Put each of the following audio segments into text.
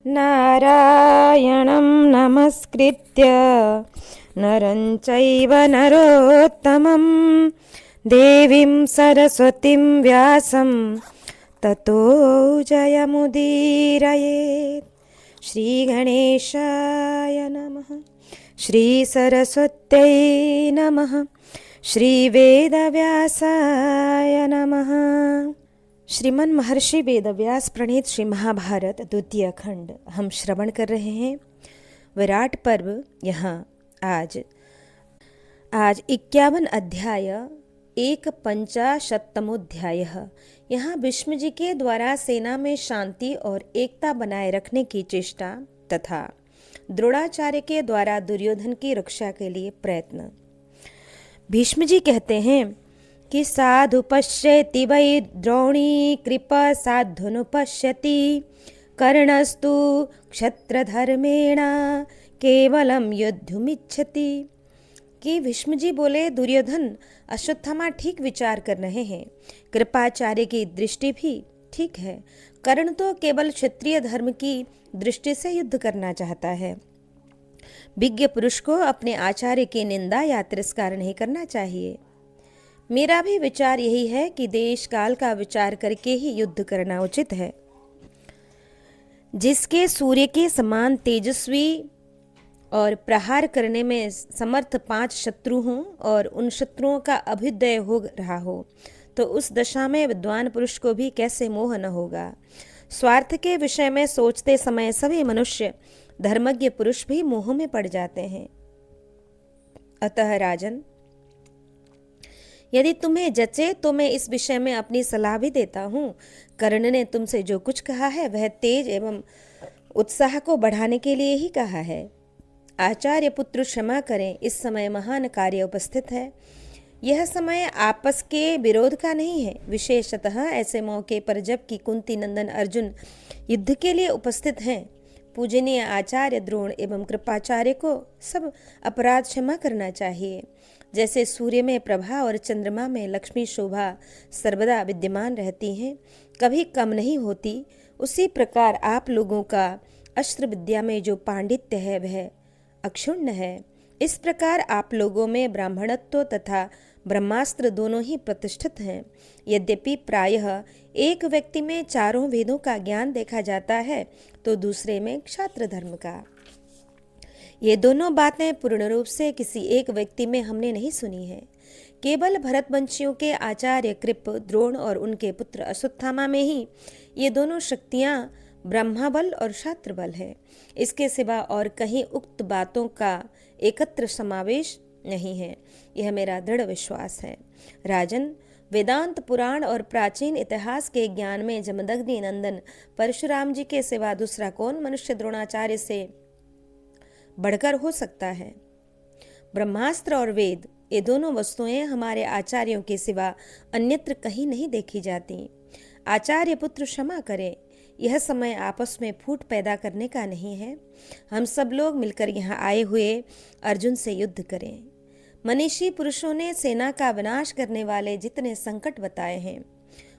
नारायणं नमस्कृत्य नरं चैव नरोत्तमं देवीं सरस्वतीं व्यासं ततो जयमुदीरयेत्। श्रीगणेशाय नमः। श्रीसरस्वत्यै नमः। श्रीवेदव्यासाय नमः। श्रीमन महर्षि वेदव्यास प्रणीत श्री महाभारत द्वितीय खंड हम श्रवण कर रहे हैं। विराट पर्व यहाँ आज 51 अध्याय 1/50 यहाँ भीष्म जी के द्वारा सेना में शांति और एकता बनाए रखने की चेष्टा तथा द्रोणाचार्य के द्वारा दुर्योधन की रक्षा के लिए प्रयत्न। भीष्म जी कहते हैं कि साधु पश्यति वै द्रोणी कृपा साधुनुपश्यति कर्णस्तु क्षत्रधर्मेण केवलम युद्धमिच्छति। कि भीष्म जी बोले, दुर्योधन अश्वत्थामा ठीक विचार कर रहे हैं, कृपाचार्य की दृष्टि भी ठीक है, कर्ण तो केवल क्षत्रिय धर्म की दृष्टि से युद्ध करना चाहता है। विज्ञ पुरुष को अपने आचार्य की निंदा या तिरस्कार नहीं करना चाहिए। मेरा भी विचार यही है कि देश काल का विचार करके ही युद्ध करना उचित है। जिसके सूर्य के समान तेजस्वी और प्रहार करने में समर्थ 5 शत्रु हों और उन शत्रुओं का अभ्युदय हो रहा हो, तो उस दशा में विद्वान पुरुष को भी कैसे मोह न होगा। स्वार्थ के विषय में सोचते समय सभी मनुष्य, धर्मज्ञ पुरुष भी मोह में पड़ जाते हैं। अतः राजन, यदि तुम्हें जचे तो मैं इस विषय में अपनी सलाह भी देता हूँ। कर्ण ने तुमसे जो कुछ कहा है वह तेज एवं उत्साह को बढ़ाने के लिए ही कहा है। आचार्य पुत्र क्षमा करें, इस समय महान कार्य उपस्थित है। यह समय आपस के विरोध का नहीं है, विशेषतः ऐसे मौके पर जबकि कुंती नंदन अर्जुन युद्ध के लिए उपस्थित हैं। पूजनीय आचार्य द्रोण एवं कृपाचार्य को सब अपराध क्षमा करना चाहिए। जैसे सूर्य में प्रभा और चंद्रमा में लक्ष्मी शोभा सर्वदा विद्यमान रहती हैं, कभी कम नहीं होती, उसी प्रकार आप लोगों का अस्त्र विद्या में जो पांडित्य है वह अक्षुण्ण है। इस प्रकार आप लोगों में ब्राह्मणत्व तथा ब्रह्मास्त्र दोनों ही प्रतिष्ठित हैं। यद्यपि प्रायः एक व्यक्ति में चारों वेदों का ज्ञान देखा जाता है तो दूसरे में क्षात्र धर्म का। ये दोनों बातें पूर्ण रूप से किसी एक व्यक्ति में हमने नहीं सुनी है। केवल भरतवंशियों के आचार्य कृप, द्रोण और उनके पुत्र अश्वत्थामा में ही ये दोनों शक्तियां ब्रह्माबल और क्षात्र बल है। इसके सिवा और कहीं उक्त बातों का एकत्र समावेश नहीं है, यह मेरा दृढ़ विश्वास है। राजन, वेदांत पुराण और प्राचीन इतिहास के ज्ञान में जमदग्नि नंदन परशुराम जी के सिवा दूसरा कौन मनुष्य द्रोणाचार्य से बढ़कर हो सकता है। ब्रह्मास्त्र और वेद, ये दोनों वस्तुएं हमारे आचार्यों के सिवा अन्यत्र कहीं नहीं देखी जाती। आचार्य पुत्र क्षमा करें, यह समय आपस में फूट पैदा करने का नहीं है। हम सब लोग मिलकर यहाँ आए हुए अर्जुन से युद्ध करें। मनीषी पुरुषों ने सेना का विनाश करने वाले जितने संकट बताए हैं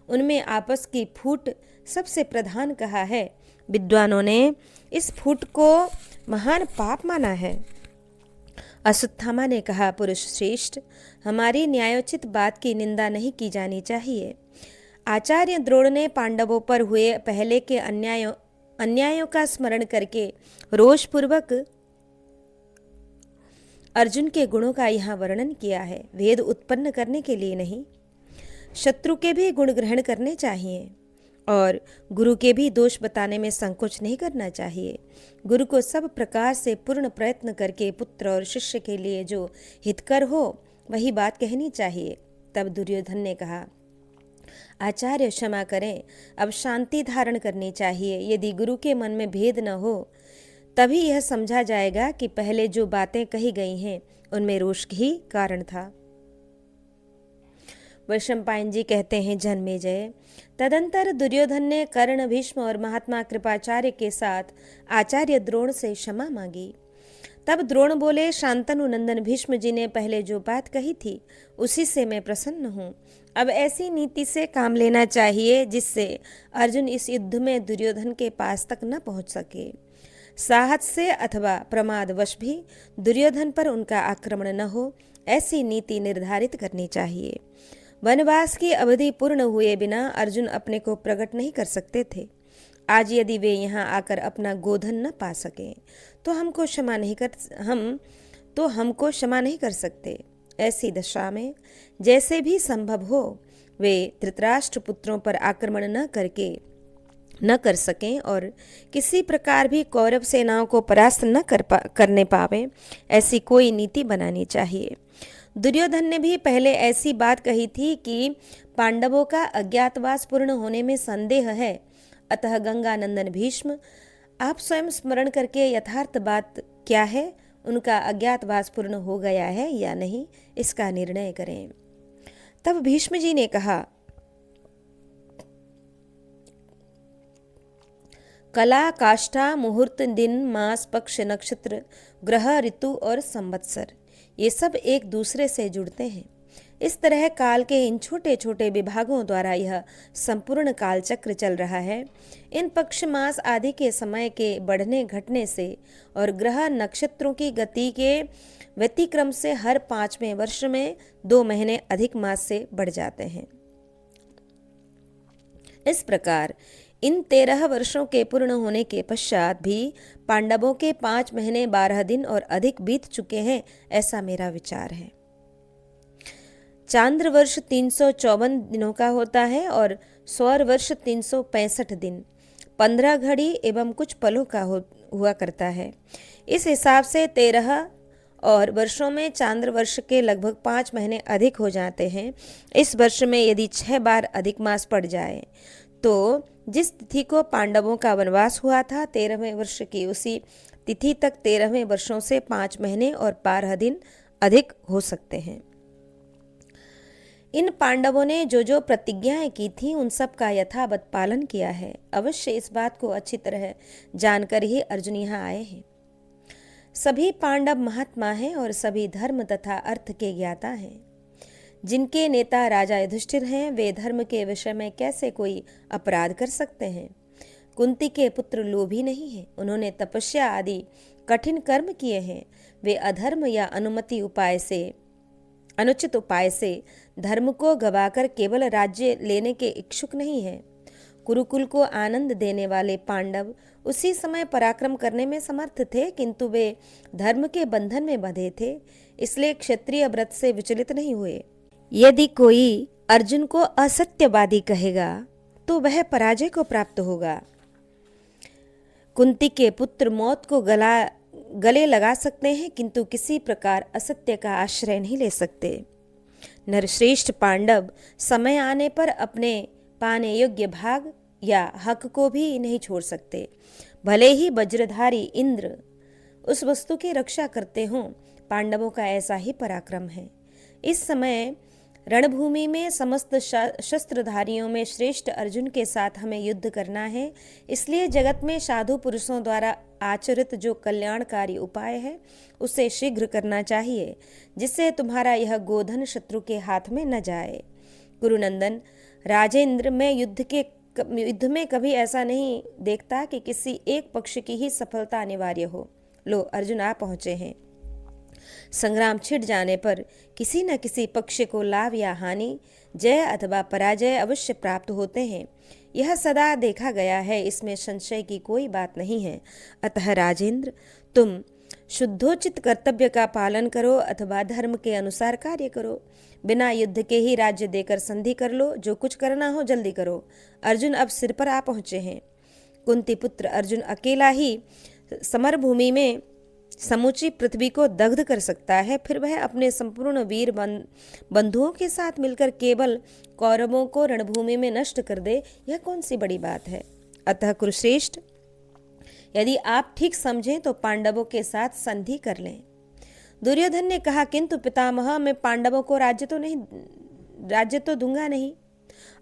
उनमें आपस की फूट सबसे प्रधान कहा है। विद्वानों ने इस फूट को महान पाप माना है। अश्वत्थामा ने कहा, पुरुष श्रेष्ठ, हमारी न्यायोचित बात की निंदा नहीं की जानी चाहिए। आचार्य द्रोण ने पांडवों पर हुए पहले के अन्यायों का स्मरण करके रोषपूर्वक अर्जुन के गुणों का यहाँ वर्णन किया है। भेद उत्पन्न करने के लिए नहीं, शत्रु के भी गुण ग्रहण करने चाहिए और गुरु के भी दोष बताने में संकोच नहीं करना चाहिए। गुरु को सब प्रकार से पूर्ण प्रयत्न करके पुत्र और शिष्य के लिए जो हितकर हो वही बात कहनी चाहिए। तब दुर्योधन ने कहा, आचार्य क्षमा करें, अब शांति धारण करनी चाहिए। यदि गुरु के मन में भेद न हो तभी यह समझा जाएगा कि पहले जो बातें कही गई हैं उनमें रोष ही कारण था। वैशंपायन जी कहते हैं, जन्मेजय, तदंतर दुर्योधन ने कर्ण, भीष्म और महात्मा कृपाचार्य के साथ आचार्य द्रोण से क्षमा मांगी। तब द्रोण बोले, शांतनु नंदन भीष्म जी ने पहले जो बात कही थी उसी से मैं प्रसन्न हूँ। अब ऐसी नीति से काम लेना चाहिए जिससे अर्जुन इस युद्ध में दुर्योधन के पास तक न पहुँच सके। साहस से अथवा प्रमादवश भी दुर्योधन पर उनका आक्रमण न हो, ऐसी नीति निर्धारित करनी चाहिए। वनवास की अवधि पूर्ण हुए बिना अर्जुन अपने को प्रकट नहीं कर सकते थे। आज यदि वे यहाँ आकर अपना गोधन न पा सकें तो हमको क्षमा नहीं कर सकते। ऐसी दशा में जैसे भी संभव हो वे धृतराष्ट्र पुत्रों पर आक्रमण न कर सकें और किसी प्रकार भी कौरव सेनाओं को परास्त न करने पावे, ऐसी कोई नीति बनानी चाहिए। दुर्योधन ने भी पहले ऐसी बात कही थी कि पांडवों का अज्ञातवास पूर्ण होने में संदेह है। अतः गंगानंदन भीष्म, आप स्वयं स्मरण करके यथार्थ बात क्या है, उनका अज्ञातवास पूर्ण हो गया है या नहीं, इसका निर्णय करें। तब भीष्म जी ने कहा, कला, काष्ठा, मुहूर्त, दिन, मास, पक्ष, नक्षत्र, ग्रह, ऋतु और संवत्सर, ये सब एक दूसरे से जुड़ते हैं। इस तरह काल के इन छोटे छोटे विभागों द्वारा यह संपूर्ण काल चक्र चल रहा है। इन पक्ष, मास आदि के समय के बढ़ने घटने से और ग्रह नक्षत्रों की गति के व्यतिक्रम से हर 5वें वर्ष में 2 महीने अधिक मास से बढ़ जाते हैं। इस प्रकार इन 13 वर्षों के पूर्ण होने के पश्चात भी पांडवों के 5 महीने 12 दिन और अधिक बीत चुके हैं, ऐसा मेरा विचार है। चांद्र वर्ष 354 दिनों का होता है और सौर वर्ष 365 दिन, 15 घड़ी एवं कुछ पलों का हुआ करता है। इस हिसाब से 13 और वर्षों में चांद्र वर्ष के लगभग 5 महीने अधिक हो जाते हैं। इस वर्ष में यदि 6 बार अधिक मास पड़ जाए तो जिस तिथि को पांडवों का वनवास हुआ था 13वें वर्ष की, उसी तिथि तक 13वें वर्षों से 5 महीने और 12 दिन अधिक हो सकते हैं। इन पांडवों ने जो जो प्रतिज्ञाएं की थी उन सब का यथावत पालन किया है। अवश्य इस बात को अच्छी तरह जानकर ही अर्जुन यहाँ आए हैं। सभी पांडव महात्मा हैं और सभी धर्म तथा अर्थ के ज्ञाता हैं। जिनके नेता राजा युधिष्ठिर हैं वे धर्म के विषय में कैसे कोई अपराध कर सकते हैं। कुंती के पुत्र लोभी नहीं हैं, उन्होंने तपस्या आदि कठिन कर्म किए हैं। वे अधर्म या अनुचित उपाय से धर्म को गवाकर केवल राज्य लेने के इच्छुक नहीं हैं। कुरुकुल को आनंद देने वाले पांडव उसी समय पराक्रम करने में समर्थ थे, किंतु वे धर्म के बंधन में बंधे थे, इसलिए क्षत्रिय व्रत से विचलित नहीं हुए। यदि कोई अर्जुन को असत्यवादी कहेगा तो वह पराजय को प्राप्त होगा। कुंती के पुत्र मौत को गले लगा सकते हैं, किंतु किसी प्रकार असत्य का आश्रय नहीं ले सकते। नरश्रेष्ठ पांडव समय आने पर अपने पाने योग्य भाग या हक को भी नहीं छोड़ सकते। भले ही वज्रधारी इंद्र उस वस्तु की रक्षा करते हों, पांडवों का ऐसा ही पराक्रम है। इस समय रणभूमि में समस्त शस्त्रधारियों में श्रेष्ठ अर्जुन के साथ हमें युद्ध करना है। इसलिए जगत में साधु पुरुषों द्वारा आचरित जो कल्याणकारी उपाय है उसे शीघ्र करना चाहिए, जिससे तुम्हारा यह गोधन शत्रु के हाथ में न जाए। गुरुनंदन राजेंद्र, मैं युद्ध में कभी ऐसा नहीं देखता कि किसी एक पक्ष की ही सफलता अनिवार्य हो। लो, अर्जुन आ पहुंचे हैं। संग्राम छिड़ जाने पर किसी न किसी पक्ष को लाभ या हानि, जय अथवा पराजय अवश्य प्राप्त होते हैं। यह सदा देखा गया है, इसमें संशय की कोई बात नहीं है। अतः राजेंद्र, तुम शुद्धोचित कर्तव्य का पालन करो अथवा धर्म के अनुसार कार्य करो। बिना युद्ध के ही राज्य देकर संधि कर लो। जो कुछ करना हो जल्दी करो। अर्जुन अब सिर पर आ पहुंचे हैं। कुंती पुत्र अर्जुन अकेला ही समरभूमि में समूची पृथ्वी को दग्ध कर सकता है, फिर वह अपने संपूर्ण वीर बंधुओं के साथ मिलकर केवल कौरवों को रणभूमि में नष्ट कर दे, यह कौन सी बड़ी बात है। अतः कुरुश्रेष्ठ, यदि आप ठीक समझें तो पांडवों के साथ संधि कर लें। दुर्योधन ने कहा, किंतु पितामह, मैं पांडवों को राज्य तो दूंगा नहीं,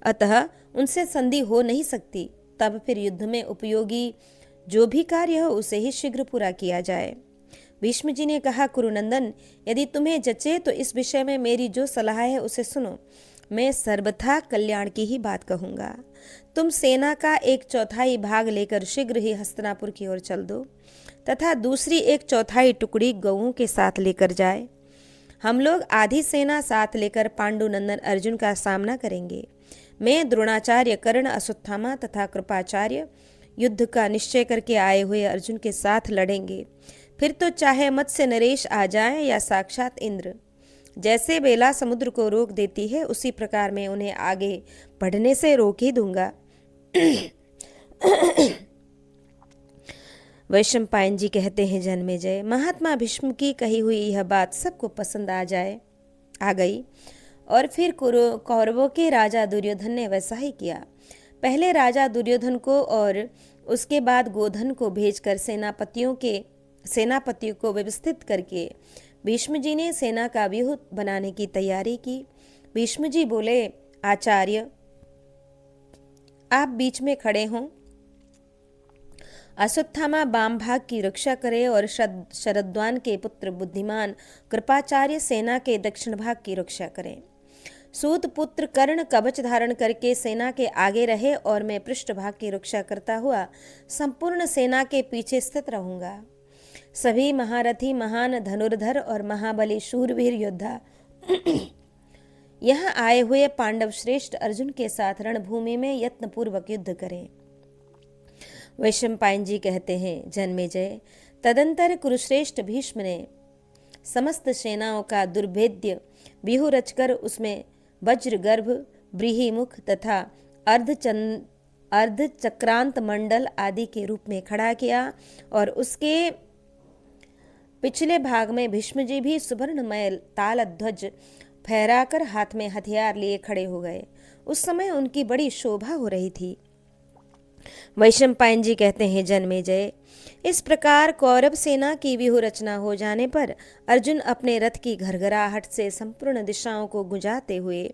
अतः उनसे संधि हो नहीं सकती। तब फिर युद्ध में उपयोगी जो भी कार्य हो उसे ही शीघ्र पूरा किया जाए। भीष्म जी ने कहा, कुरुनंदन, यदि तुम्हें जचे तो इस विषय में मेरी जो सलाह है उसे सुनो। मैं सर्वथा कल्याण की ही बात कहूँगा। तुम सेना का 1/4 भाग लेकर शीघ्र ही हस्तिनापुर की ओर चल दो तथा दूसरी 1/4 टुकड़ी गौओं के साथ लेकर जाए। हम लोग आधी सेना साथ लेकर पांडुनंदन अर्जुन का सामना करेंगे। मैं, द्रोणाचार्य, कर्ण, अश्वत्थामा तथा कृपाचार्य युद्ध का निश्चय करके आए हुए अर्जुन के साथ लड़ेंगे। फिर तो चाहे मत्स्य नरेश आ जाएं या साक्षात इंद्र। जैसे बेला समुद्र को रोक देती है उसी प्रकार मैं उन्हें आगे बढ़ने से रोक ही दूंगा। वैशंपायन जी कहते हैं, जन्मेजय, महात्मा भीष्म की कही हुई यह बात सबको पसंद आ गई और फिर कौरवों के राजा दुर्योधन ने वैसा ही किया। पहले राजा दुर्योधन को और उसके बाद गोधन को भेजकर सेनापतियों को व्यवस्थित करके भीष्म जी ने सेना का व्यूह बनाने की तैयारी की। भीष्म जी बोले, आचार्य, आप बीच में खड़े हों, अश्वत्थामा वाम भाग की रक्षा करे और शरद्वान के पुत्र बुद्धिमान कृपाचार्य सेना के दक्षिण भाग की रक्षा करें। सूत पुत्र कर्ण कवच धारण करके सेना के आगे रहे और मैं पृष्ठ भाग की रक्षा करता हुआ संपूर्ण सेना के पीछे स्थित रहूंगा। सभी महारथी, महान धनुर्धर और महाबली शूरवीर योद्धा यहाँ आए हुए पांडव श्रेष्ठ अर्जुन के साथ रणभूमि में यत्नपूर्वक युद्ध करें। वैशंपायन जी कहते हैं, जन्मेजय, तदंतर कुरुश्रेष्ठ भीष्म ने समस्त सेनाओं का दुर्भेद्य व्यूह रचकर उसमें वज्रगर्भ, व्रीहिमुख तथा अर्धचक्रांत मंडल आदि के रूप में खड़ा किया और उसके पिछले भाग में भीष्म जी भी सुवर्णमय ताल ध्वज फहराकर हाथ में हथियार लिए खड़े हो गए। उस समय उनकी बड़ी शोभा हो रही थी। वैशंपायन जी कहते हैं, जन्मेजय, इस प्रकार कौरव सेना की व्यूह रचना हो जाने पर अर्जुन अपने रथ की घरघराहट से संपूर्ण दिशाओं को गुंजाते हुए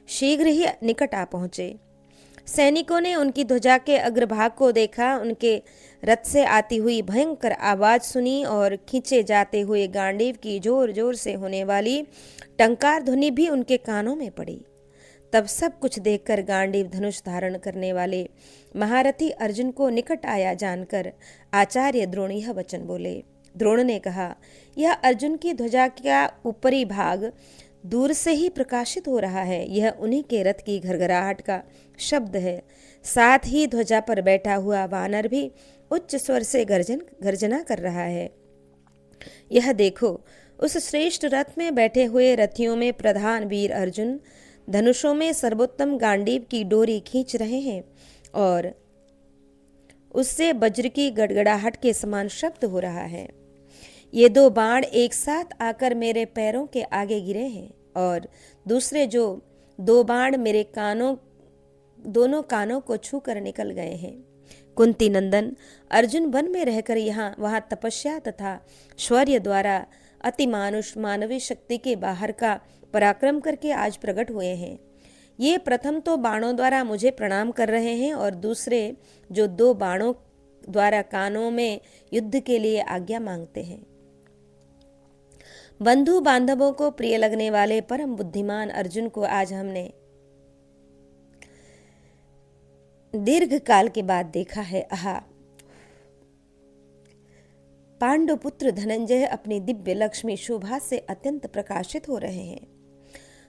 शीघ्र ही निकट आ पहुंचे। सैनिकों ने उनकी ध्वजा के अग्रभाग को देखा, उनके रथ से आती हुई भयंकर आवाज सुनी और खींचे जाते हुए गांडीव की जोर जोर से होने वाली टंकार ध्वनि भी उनके कानों में पड़ी। तब सब कुछ देखकर गांडीव धनुष धारण करने वाले महारथी अर्जुन को निकट आया जानकर आचार्य द्रोण यह वचन बोले। द्रोण ने कहा, यह अर्जुन की ध्वजा का ऊपरी भाग दूर से ही प्रकाशित हो रहा है। यह उन्हीं के रथ की घरघराहट का शब्द है। साथ ही ध्वजा पर बैठा हुआ वानर भी उच्च स्वर से गर्जना कर रहा है। यह देखो, उस श्रेष्ठ रथ में बैठे हुए रथियों में प्रधान वीर अर्जुन धनुषों में सर्वोत्तम गांडीव की डोरी खींच रहे हैं और उससे वज्र की गड़गड़ाहट के समान शब्द हो रहा है। ये 2 बाण एक साथ आकर मेरे पैरों के आगे गिरे हैं और दूसरे जो 2 बाण मेरे दोनों कानों को छू कर निकल गए हैं। कुंती नंदन, अर्जुन वन में रहकर वहां तपस्या तथा शौर्य द्वारा अति मानवीय शक्ति के बाहर का पराक्रम करके आज प्रकट हुए हैं। ये प्रथम तो बाणों द्वारा मुझे प्रणाम कर रहे हैं और दूसरे जो 2 बाणों द्वारा कानों में युद्ध के लिए आज्ञा मांगते हैं। बंधु बांधवों को प्रिय लगने वाले परम बुद्धिमान अर्जुन को आज हमने दीर्घ काल के बाद देखा है। आहा, पांडुपुत्र धनंजय अपनी दिव्य लक्ष्मी शोभा से अत्यंत प्रकाशित हो रहे हैं।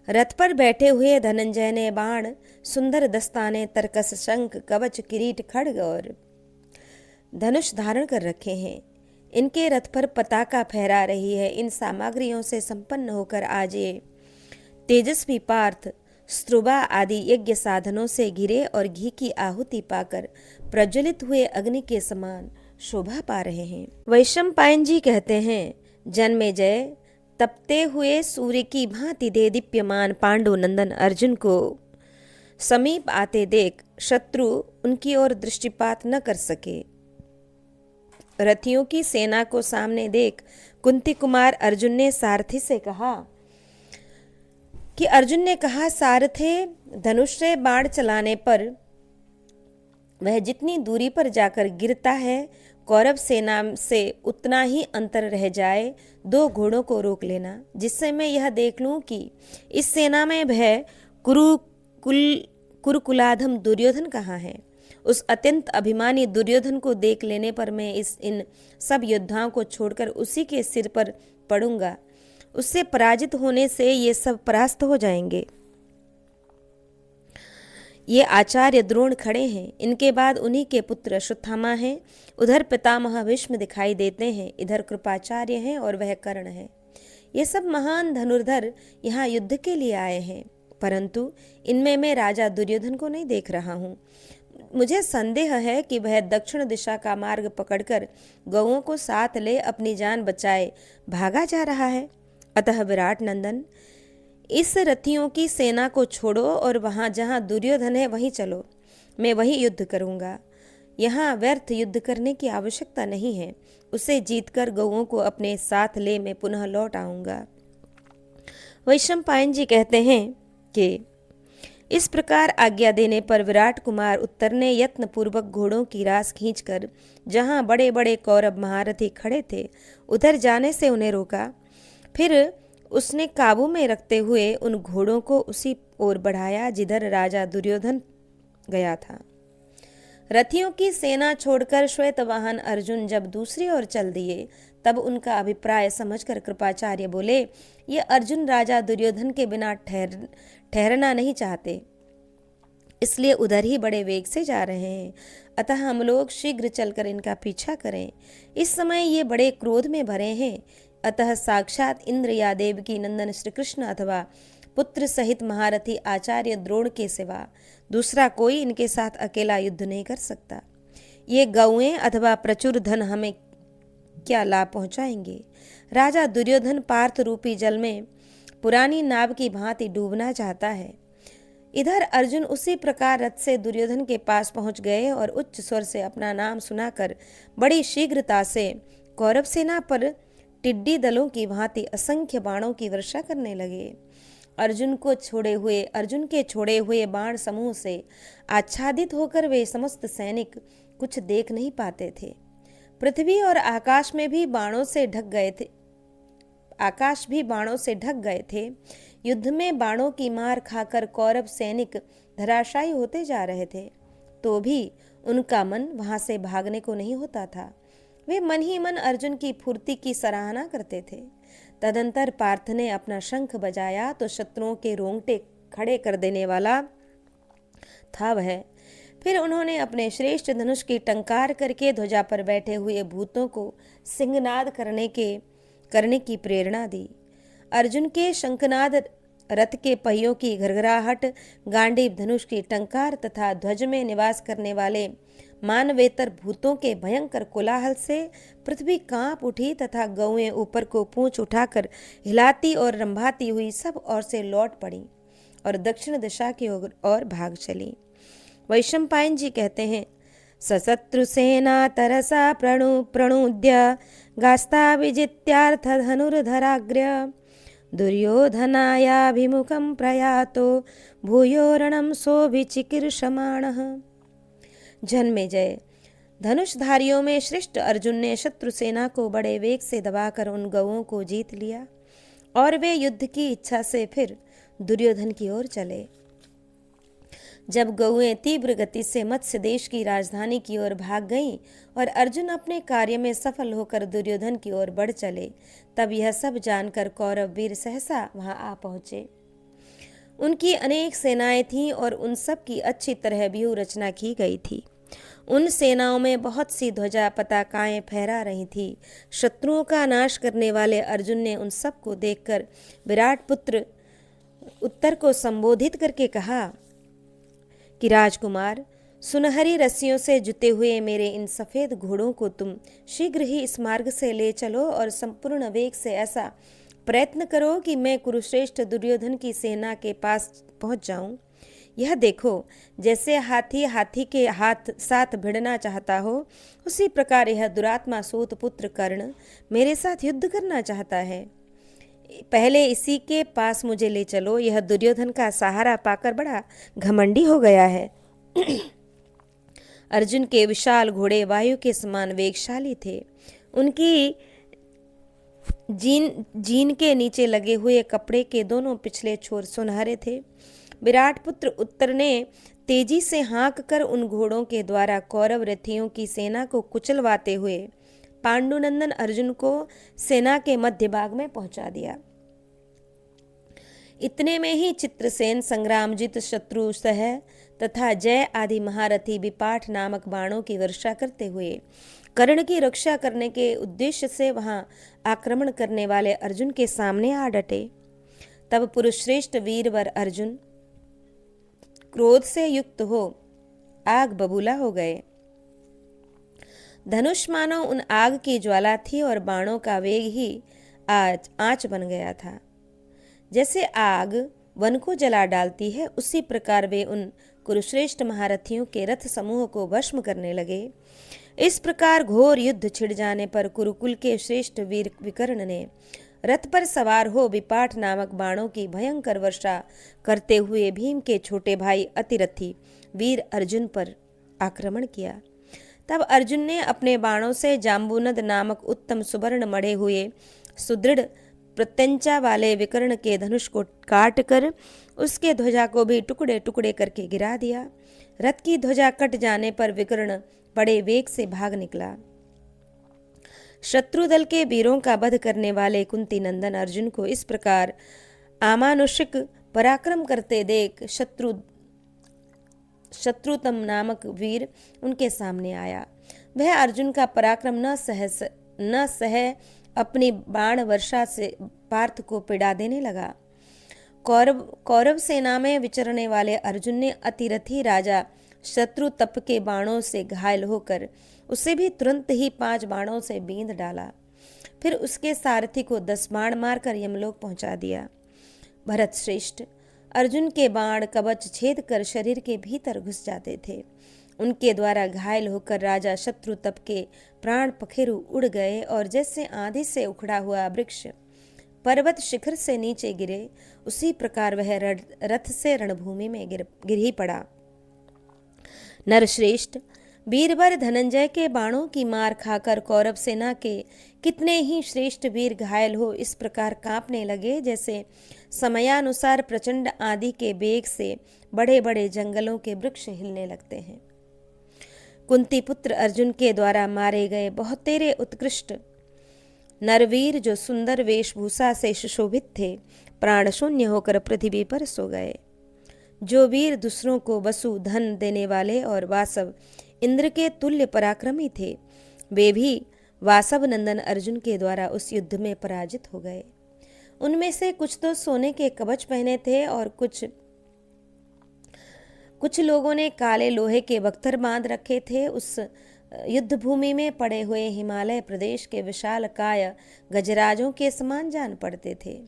रथ पर बैठे हुए धनंजय ने बाण, सुंदर दस्ताने, तरकस, शंख, कवच, किरीट, खड्ग और धनुष धारण कर रखे हैं। इनके रथ पर पताका फहरा रही है। इन सामग्रियों से संपन्न होकर आज ये तेजस्वी पार्थ स्त्रुबा आदि यज्ञ साधनों से घिरे और घी की आहुति पाकर प्रज्वलित हुए अग्नि के समान शोभा पा रहे हैं। वैशंपायन जी कहते हैं, जन्मेजय, तपते हुए सूर्य की भांति देदीप्यमान पांडु नंदन अर्जुन को समीप आते देख शत्रु उनकी ओर दृष्टिपात न कर सके। रथियों की सेना को सामने देख कुंती कुमार अर्जुन ने सारथी से कहा सारथे, धनुष से बाण चलाने पर वह जितनी दूरी पर जाकर गिरता है कौरव सेना से उतना ही अंतर रह जाए, 2 घोड़ों को रोक लेना, जिससे मैं यह देख लूं कि इस सेना में भय कुरुकुलाधम दुर्योधन कहाँ है। उस अत्यंत अभिमानी दुर्योधन को देख लेने पर मैं इन सब योद्धाओं को छोड़कर उसी के सिर पर पड़ूंगा। उससे पराजित होने से ये सब परास्त हो जाएंगे। ये आचार्य द्रोण खड़े हैं, इनके बाद उन्हीं के पुत्र अश्वत्थामा हैं, उधर पितामह भीष्म दिखाई देते हैं, इधर कृपाचार्य हैं और वह कर्ण है। ये सब महान धनुर्धर यहाँ युद्ध के लिए आए हैं, परंतु इनमें मैं राजा दुर्योधन को नहीं देख रहा हूँ। मुझे संदेह है कि वह दक्षिण दिशा का मार्ग पकड़कर गौओं को साथ ले अपनी जान बचाए भागा जा रहा है। अतः विराट नंदन, इस रथियों की सेना को छोड़ो और वहां जहां दुर्योधन है वहीं चलो। मैं वहीं युद्ध करूंगा। यहाँ व्यर्थ युद्ध करने की आवश्यकता नहीं है। उसे जीतकर गौओं को अपने साथ ले मैं पुनः लौट आऊंगा। वैशंपायन जी कहते हैं कि इस प्रकार आज्ञा देने पर विराट कुमार उत्तर ने यत्न पूर्वक घोड़ों की रास खींचकर जहां बड़े बड़े कौरव महारथी खड़े थे उधर जाने से उन्हें रोका। फिर उसने काबू में रखते हुए उन घोड़ों को उसी ओर बढ़ाया जिधर राजा दुर्योधन गया था। रथियों की सेना छोड़कर श्वेतवाहन अर्जुन जब दूसरी ओर चल दिए तब उनका अभिप्राय समझकर कृपाचार्य बोले, ये अर्जुन राजा दुर्योधन के बिना ठहरना नहीं चाहते, इसलिए उधर ही बड़े वेग से जा रहे हैं। अतः हम लोग शीघ्र चलकर इनका पीछा करें। इस समय ये बड़े क्रोध में भरे हैं, अतः साक्षात इंद्र या देव की नंदन श्री कृष्ण अथवा पुत्र सहित महारथी आचार्य द्रोण के सिवा दूसरा कोई इनके साथ अकेला युद्ध नहीं कर सकता। ये गौएं अथवा प्रचुर धन हमें क्या लाभ पहुंचाएंगे। राजा दुर्योधन पार्थ रूपी जल में पुरानी नाव की भांति डूबना चाहता है। इधर अर्जुन उसी प्रकार रथ से दुर्योधन के पास पहुंच गए और उच्च स्वर से अपना नाम सुनाकर बड़ी शीघ्रता से कौरव सेना पर टिड्डी दलों की भांति असंख्य बाणों की वर्षा करने लगे। अर्जुन के छोड़े हुए बाण समूह से आच्छादित होकर वे समस्त सैनिक कुछ देख नहीं पाते थे। पृथ्वी और आकाश भी बाणों से ढक गए थे। युद्ध में बाणों की मार खाकर कौरव सैनिक धराशायी होते जा रहे थे, तो भी उनका मन वहां से भागने को नहीं होता था। वे मन ही मन अर्जुन की फुर्ती की सराहना करते थे। तदंतर पार्थ ने अपना शंख बजाया तो शत्रुओं के रोंगटे खड़े कर देने वाला था वह। फिर उन्होंने अपने श्रेष्ठ धनुष की टंकार करके ध्वजा पर बैठे हुए भूतों को सिंहनाद करने की प्रेरणा दी। अर्जुन के शंखनाद, रथ के पहियों की घरघराहट, गांडीव धनुष की टंकार तथा ध्वज में निवास करने वाले मानवेतर भूतों के भयंकर कोलाहल से पृथ्वी कांप उठी तथा गौएं ऊपर को पूंछ उठाकर हिलाती और रंभाती हुई सब ओर से लौट पड़ी और दक्षिण दिशा की ओर भाग चली। वैशंपायन जी कहते हैं, सशत्रु सेना तरसा प्रणुद्य गास्ता विजित्यार्थ धनुर्धराग्र्य दुर्योधनायाभिमुखं प्रयातो भूयो रणं सोऽभिचिकीर्षमाणः। जन्मेजय, धनुषधारियों में श्रेष्ठ अर्जुन ने शत्रु सेना को बड़े वेग से दबाकर उन गौओं को जीत लिया और वे युद्ध की इच्छा से फिर दुर्योधन की ओर चले। जब गौएं तीव्र गति से मत्स्य देश की राजधानी की ओर भाग गईं और अर्जुन अपने कार्य में सफल होकर दुर्योधन की ओर बढ़ चले, तब यह सब जानकर कौरव वीर सहसा वहां आ पहुंचे। उनकी अनेक सेनाएं थीं और उन सब की अच्छी तरह व्यूह रचना की गई थी। उन सेनाओं में बहुत सी ध्वजा पताकाएं फहरा रही थी। शत्रुओं का नाश करने वाले अर्जुन ने उन सब को देखकर विराट पुत्र उत्तर को संबोधित करके कहा कि राजकुमार, सुनहरी रस्सियों से जुते हुए मेरे इन सफेद घोड़ों को तुम शीघ्र ही इस मार्ग से ले चलो और संपूर्ण वेग से ऐसा प्रयत्न करो कि मैं कुरुश्रेष्ठ दुर्योधन की सेना के पास पहुंच जाऊं। यह देखो, जैसे हाथी के साथ भिड़ना चाहता हो, उसी प्रकार यह दुरात्मा सूत पुत्र कर्ण मेरे साथ युद्ध करना चाहता है। पहले इसी के पास मुझे ले चलो। यह दुर्योधन का सहारा पाकर बड़ा घमंडी हो गया है। अर्जुन के विशाल घोड़े वायु के समान वेगशाली थे। उनकी जीन के नीचे लगे हुए कपड़े के दोनों पिछले छोर सुनहरे थे। विराट पुत्र उत्तर ने तेजी से हाँक कर उन घोड़ों के द्वारा कौरव रथियों की सेना को कुचलवाते हुए पांडुनंदन अर्जुन को सेना के मध्य भाग में पहुंचा दिया। इतने में ही चित्रसेन, संग्रामजित, शत्रु सह तथा जय आदि महारथी विपाठ नामक बाणों की वर्षा करते हुए कर्ण की रक्षा करने के उद्देश्य से वहां आक्रमण करने वाले अर्जुन के सामने आ डटे। तब पुरुषश्रेष्ठ वीरवर अर्जुन क्रोध से युक्त हो आग बबूला हो गए। धनुष मानो उन आग की ज्वाला थी और बाणों का वेग ही आज आंच बन गया था। जैसे आग वन को जला डालती है, उसी प्रकार वे उन कुरुश्रेष्ठ महारथियों के रथ समूह को भस्म करने लगे। इस प्रकार घोर युद्ध छिड़ जाने पर कुरुकुल के श्रेष्ठ वीर विकर्ण ने रथ पर सवार हो विपाठ नामक बाणों की भयंकर वर्षा करते हुए भीम के छोटे भाई अतिरथी वीर अर्जुन पर आक्रमण किया। तब अर्जुन ने अपने बाणों से जाम्बूनद नामक उत्तम सुवर्ण मढ़े हुए सुदृढ़ प्रत्यंचा वाले विकर्ण के धनुष को काट कर उसके ध्वजा को भी टुकड़े टुकड़े करके गिरा दिया। रथ की ध्वजा कट जाने पर विकर्ण बड़े वेग से भाग निकला। शत्रु दल के वीरों का वध करने वाले कुंती नंदन अर्जुन को इस प्रकार अमानुषिक पराक्रम करते देख शत्रुतम नामक वीर उनके सामने आया। वह अर्जुन का पराक्रम न सह अपनी बाण वर्षा से पार्थ को पीड़ा देने लगा। कौरव सेना में विचरने वाले अर्जुन ने अतिरथी राजा शत्रुतप के बाणों से घायल होकर उसे भी तुरंत ही 5 बाणों से बींध डाला। फिर उसके सारथी को 10 बाण मारकर यमलोक पहुंचा दिया। भरत श्रेष्ठ, अर्जुन के बाण कवच छेद कर शरीर के भीतर घुस जाते थे। उनके द्वारा घायल होकर राजा शत्रुतप के प्राण पखेरु उड़ गए और जैसे आंधी से उखड़ा हुआ वृक्ष पर्वत शिखर से नीचे गिरे, उसी प्रकार वह रथ से रणभूमि में गिर ही पड़ा। नरश्रेष्ठ, वीरवर धनंजय के बाणों की मार खाकर कौरव सेना के कितने ही श्रेष्ठ वीर घायल हो इस प्रकार कांपने लगे जैसे समयानुसार प्रचंड आंधी के वेग से बड़े बड़े जंगलों के वृक्ष हिलने लगते हैं। कुंती पुत्र अर्जुन के द्वारा मारे गए बहुत तेरे उत्कृष्ट नरवीर जो सुंदर वेशभूषा से सुशोभित थे, प्राण शून्य होकर पृथ्वी पर सो गए। जो वीर दूसरों को वसु धन देने वाले और वासव इंद्र के तुल्य पराक्रमी थे, वे भी वासव नंदन अर्जुन के द्वारा उस युद्ध में पराजित हो गए। उनमें से कुछ तो सोने के कवच पहने थे और कुछ लोगों ने काले लोहे के बख्तर बांध रखे थे। उस युद्ध भूमि में पड़े हुए हिमालय प्रदेश के विशाल काय गजराजों के समान जान पड़ते थे।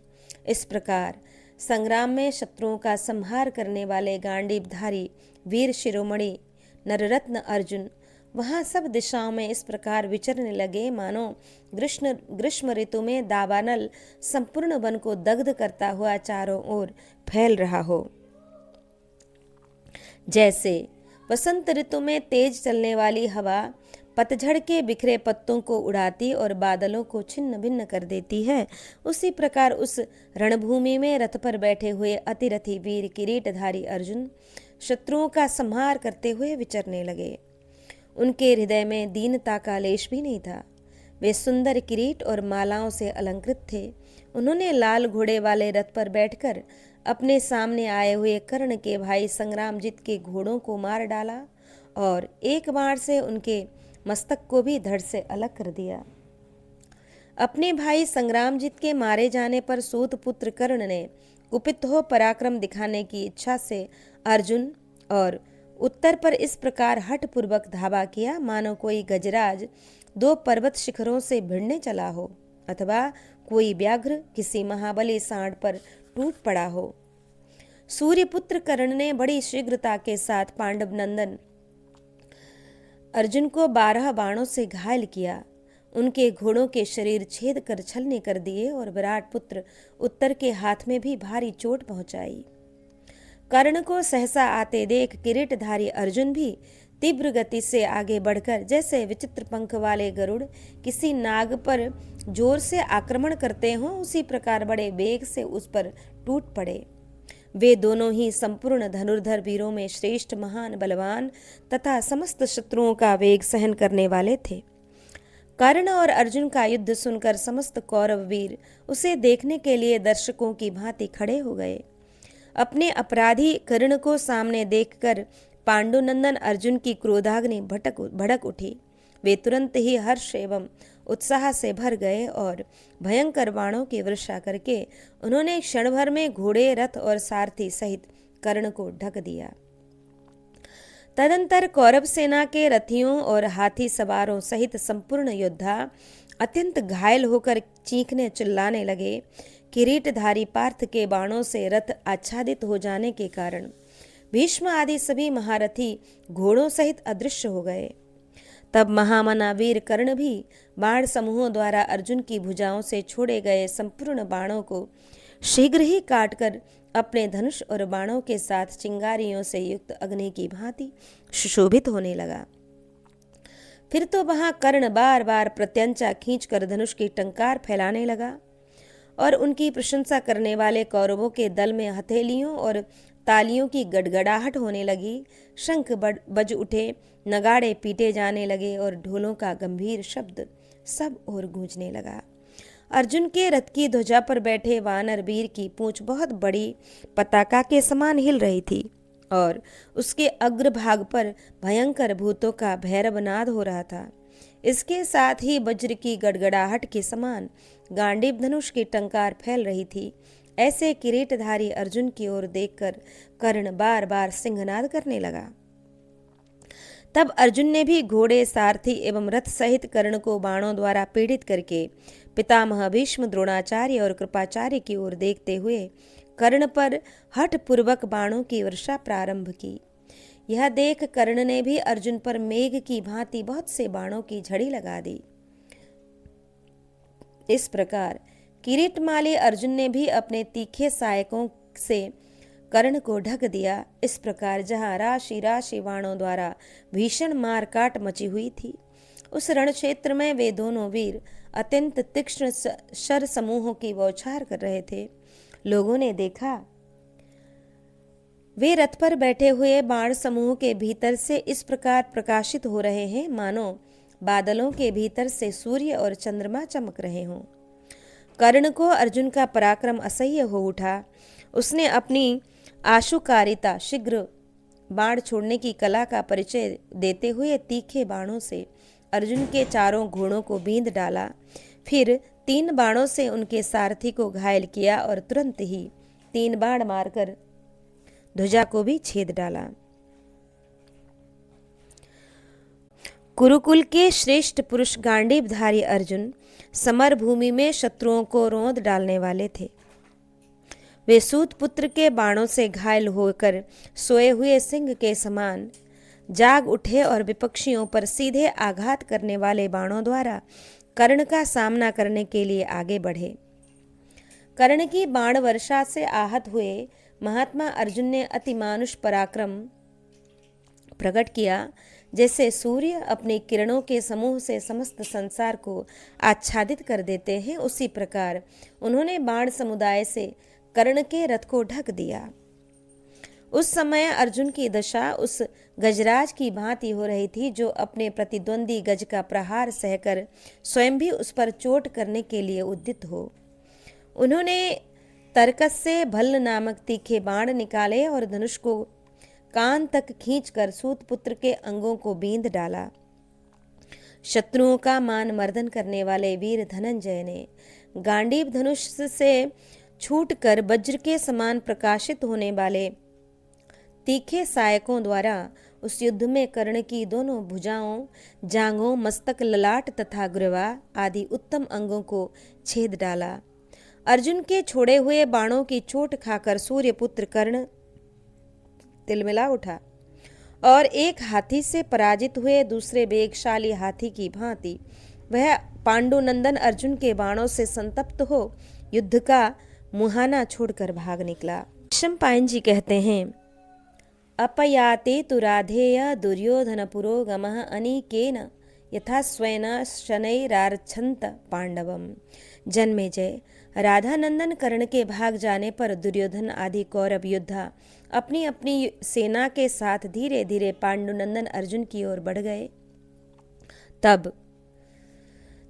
इस प्रकार संग्राम में शत्रुओं का संहार करने वाले गांडीवधारी वीर शिरोमणि नररत्न अर्जुन वहां सब दिशाओं में इस प्रकार विचरने लगे मानो ग्रीष्म ऋतु में दावानल संपूर्ण वन को दग्ध करता हुआ चारों ओर फैल रहा हो। जैसे वसंत ऋतु में तेज चलने वाली हवा पतझड़ के बिखरे पत्तों को उड़ाती और बादलों को छिन्न भिन्न कर देती है, उसी प्रकार उस रणभूमि में रथ पर बैठे हुए अतिरथी वीर किरीटधारी अर्जुन शत्रुओं का संहार करते हुए विचरने लगे। उनके हृदय में दीनता का लेश भी नहीं था। वे सुंदर किरीट और मालाओं से अलंकृत थे। उन्होंने लाल घोड़े वाले रथ पर बैठकर अपने सामने आए हुए कर्ण के भाई संग्रामजित के घोड़ों को मार डाला और एक बाण से उनके मस्तक को भी धड़ से अलग कर दिया। अपने भाई संग्रामजित के मारे जाने पर सूत पुत्र कर्ण ने कुपित हो पराक्रम दिखाने की इच्छा से अर्जुन और उत्तर पर इस प्रकार हठपूर्वक धावा किया मानो कोई गजराज 2 पर्वत शिखरों से भिड़ने चला हो अथवा कोई व्याघ्र किसी महाबली सांड पर टूट पड़ा हो। सूर्यपुत्र कर्ण ने बड़ी शीघ्रता के साथ पांडव नंदन अर्जुन को 12 बाणों से घायल किया। उनके घोड़ों के शरीर छेद कर छलनी कर दिए और विराट पुत्र उत्तर के हाथ में भी भारी चोट पहुंचाई। कर्ण को सहसा आते देख किरीटधारी अर्जुन भी तीव्र गति से आगे बढ़कर जैसे विचित्र पंख वाले गरुड़ किसी नाग पर जोर से आक्रमण करते हों, उसी प्रकार बड़े वेग से उस पर टूट पड़े। वे दोनों ही संपूर्ण धनुर्धर वीरों में श्रेष्ठ, महान, बलवान तथा समस्त शत्रुओं का वेग सहन करने वाले थे। कर्ण और अर्जुन का युद्ध सुनकर समस्त कौरव वीर उसे देखने के लिए दर्शकों की भांति खड़े हो गए। अपने अपराधी कर्ण को सामने देखकर पांडुनंदन अर्जुन की क्रोधाग्नि भड़क उठी। वे तुरंत ही हर्ष एवं उत्साह से भर गए और भयंकर बाणों की वर्षा करके उन्होंने क्षण भर में घोड़े, रथ और सारथी सहित कर्ण को ढक दिया। तदंतर कौरव सेना के रथियों और हाथी सवारों सहित संपूर्ण योद्धा अत्यंत घायल होकर चीखने चिल्लाने लगे। किरीटधारी पार्थ के बाणों से रथ आच्छादित हो जाने के कारण भीष्म आदि सभी महारथी घोड़ों सहित अदृश्य हो गए। तब महामना वीर कर्ण भी बाण समूहों द्वारा अर्जुन की भुजाओं से छोड़े गए संपूर्ण बाणों को शीघ्र ही काटकर अपने धनुष और बाणों के साथ चिंगारियों से युक्त अग्नि की भांति सुशोभित होने लगा। फिर तो वहां कर्ण बार बार प्रत्यंचा खींचकर धनुष की टंकार फैलाने लगा और उनकी प्रशंसा करने वाले कौरवों के दल में हथेलियों और तालियों की गड़गड़ाहट होने लगी। शंख बज उठे, नगाड़े पीटे जाने लगे और ढोलों का गंभीर शब्द सब ओर गूंजने लगा। अर्जुन के रथ की ध्वजा पर बैठे वानर वीर की पूंछ बहुत बड़ी पताका के समान हिल रही थी और उसके अग्रभाग पर भयंकर भूतों का भैरव नाद हो रहा था। इसके साथ ही वज्र की गड़गड़ाहट के समान गांडीव धनुष की टंकार फैल रही थी। ऐसे किरीटधारी अर्जुन की ओर देखकर कर्ण बार बार सिंहनाद करने लगा। तब अर्जुन ने भी घोड़े, सारथी एवं रथ सहित कर्ण को बाणों द्वारा पीड़ित करके पितामह भीष्म, द्रोणाचार्य और कृपाचार्य की ओर देखते हुए कर्ण पर हठ पूर्वक बाणों की वर्षा प्रारंभ की। यह देख कर्ण ने भी अर्जुन पर मेघ की भांति बहुत से बाणों की झड़ी लगा दी। इस प्रकार किरीटमाली अर्जुन ने भी अपने तीखे सहायकों से कर्ण को ढक दिया। इस प्रकार जहां राशि राशि बाणों द्वारा भीषण मारकाट मची हुई थी, उस रण क्षेत्र में वे दोनों वीर अत्यंत तीक्ष्ण शर समूहों की बौछार कर रहे थे। लोगों ने देखा वे रथ पर बैठे हुए बाण समूह के भीतर से इस प्रकार प्रकाशित हो रहे हैं मानो बादलों के भीतर से सूर्य और चंद्रमा चमक रहे हों। कर्ण को अर्जुन का पराक्रम असह्य हो उठा। उसने अपनी आशुकारिता, शीघ्र बाण छोड़ने की कला का परिचय देते हुए तीखे बाणों से अर्जुन के चारों घोड़ों को बींध डाला। फिर 3 बाणों से उनके सारथी को घायल किया और तुरंत ही 3 बाण मारकर ध्वजा को भी छेद डाला। कुरुकुल के श्रेष्ठ पुरुष गांडीवधारी अर्जुन समर भूमि में शत्रुओं को रौंद डालने वाले थे। वे सूत पुत्र के बाणों से घायल होकर सोए हुए सिंह के समान जाग उठे और विपक्षियों पर सीधे आघात करने वाले बाणों द्वारा कर्ण का सामना करने के लिए आगे बढ़े। कर्ण की बाण वर्षा से आहत हुए महात्मा अर्जुन ने अतिमानुष पराक्रम प्रकट किया। जैसे सूर्य अपनी किरणों के समूह से समस्त संसार को आच्छादित कर देते हैं, उसी प्रकार उन्होंने बाण समुदाय से कर्ण के रथ को ढक दिया। उस समय अर्जुन की दशा उस गजराज की भांति हो रही थी जो अपने प्रतिद्वंदी गज का प्रहार सहकर स्वयं भी उस पर चोट करने के लिए उद्यत हो। उन्होंने तरकस से भल्ल नामक तीखे बाण निकाले और धनुष को कान तक खींचकर सूतपुत्र के अंगों को बींध डाला। शत्रुओं का मान मर्दन करने वाले वीर धनंजय ने गांडीव धनुष से छूटकर वज्र के समान प्रकाशित होने वाले तीखे सहायकों द्वारा उस युद्ध में कर्ण की दोनों भुजाओं, जांघों, मस्तक, ललाट तथा ग्रीवा आदि उत्तम अंगों को छेद डाला। अर्जुन के छोड़े हुए बाणों की चोट खाकर सूर्यपुत्र कर्ण तिलमिला उठा और एक हाथी से पराजित हुए दूसरे वेगशाली हाथी की भांति वह पांडुनंदन अर्जुन के बाणों से संतप्त हो युद्ध का मुहाना छोड़कर भाग निकला। शम्पायन जी कहते हैं, अपयाते तु राधेय दुर्योधन पुरोगमः अनीकेन यथा स्वेन शनैरार्च्छन्त पांडवम। जन्मेजय, राधानंदन कर्ण के भाग जाने पर दुर्योधन आदि कौरव योद्धा अपनी अपनी सेना के साथ धीरे धीरे पांडुनंदन अर्जुन की ओर बढ़ गए। तब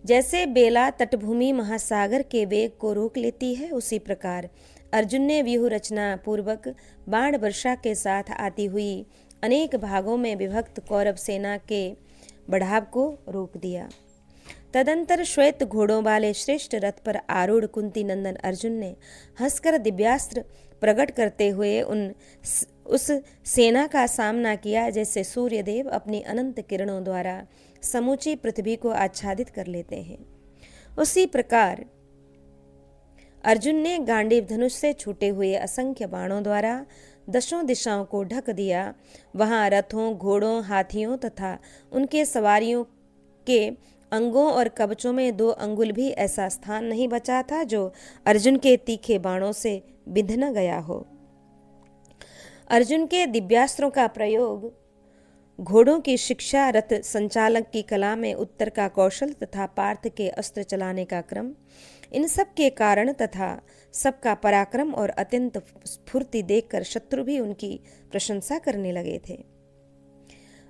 जैसे बेला तटभूमि महासागर के वेग को रोक लेती है, उसी प्रकार अर्जुन ने व्यूह रचना पूर्वक बाण वर्षा के साथ आती हुई अनेक भागों में विभक्त कौरव सेना के बढ़ाव को रोक दिया। तदंतर श्वेत घोड़ों वाले श्रेष्ठ रथ पर आरूढ़ कुंती नंदन अर्जुन ने हंसकर दिव्यास्त्र प्रकट करते हुए उस सेना का सामना किया, जैसे सूर्यदेव अपनी अनंत किरणों द्वारा समूची पृथ्वी को आच्छादित कर लेते हैं। उसी प्रकार अर्जुन ने गांडीव धनुष से छूटे हुए असंख्य बाणों द्वारा दशों दिशाओं को ढक दिया। वहां रथों, घोड़ों, हाथियों तथा उनके सवारियों के अंगों और कवचों में 2 अंगुल भी ऐसा स्थान नहीं बचा था जो अर्जुन के तीखे बाणों से बिंध न गया हो। अर्जुन के दिव्यास्त्रों का प्रयोग, घोड़ों की शिक्षा, रथ संचालक की कला में उत्तर का कौशल तथा पार्थ के अस्त्र चलाने का क्रम, इन सब के कारण तथा सबका पराक्रम और अत्यंत स्फूर्ति देखकर शत्रु भी उनकी प्रशंसा करने लगे थे।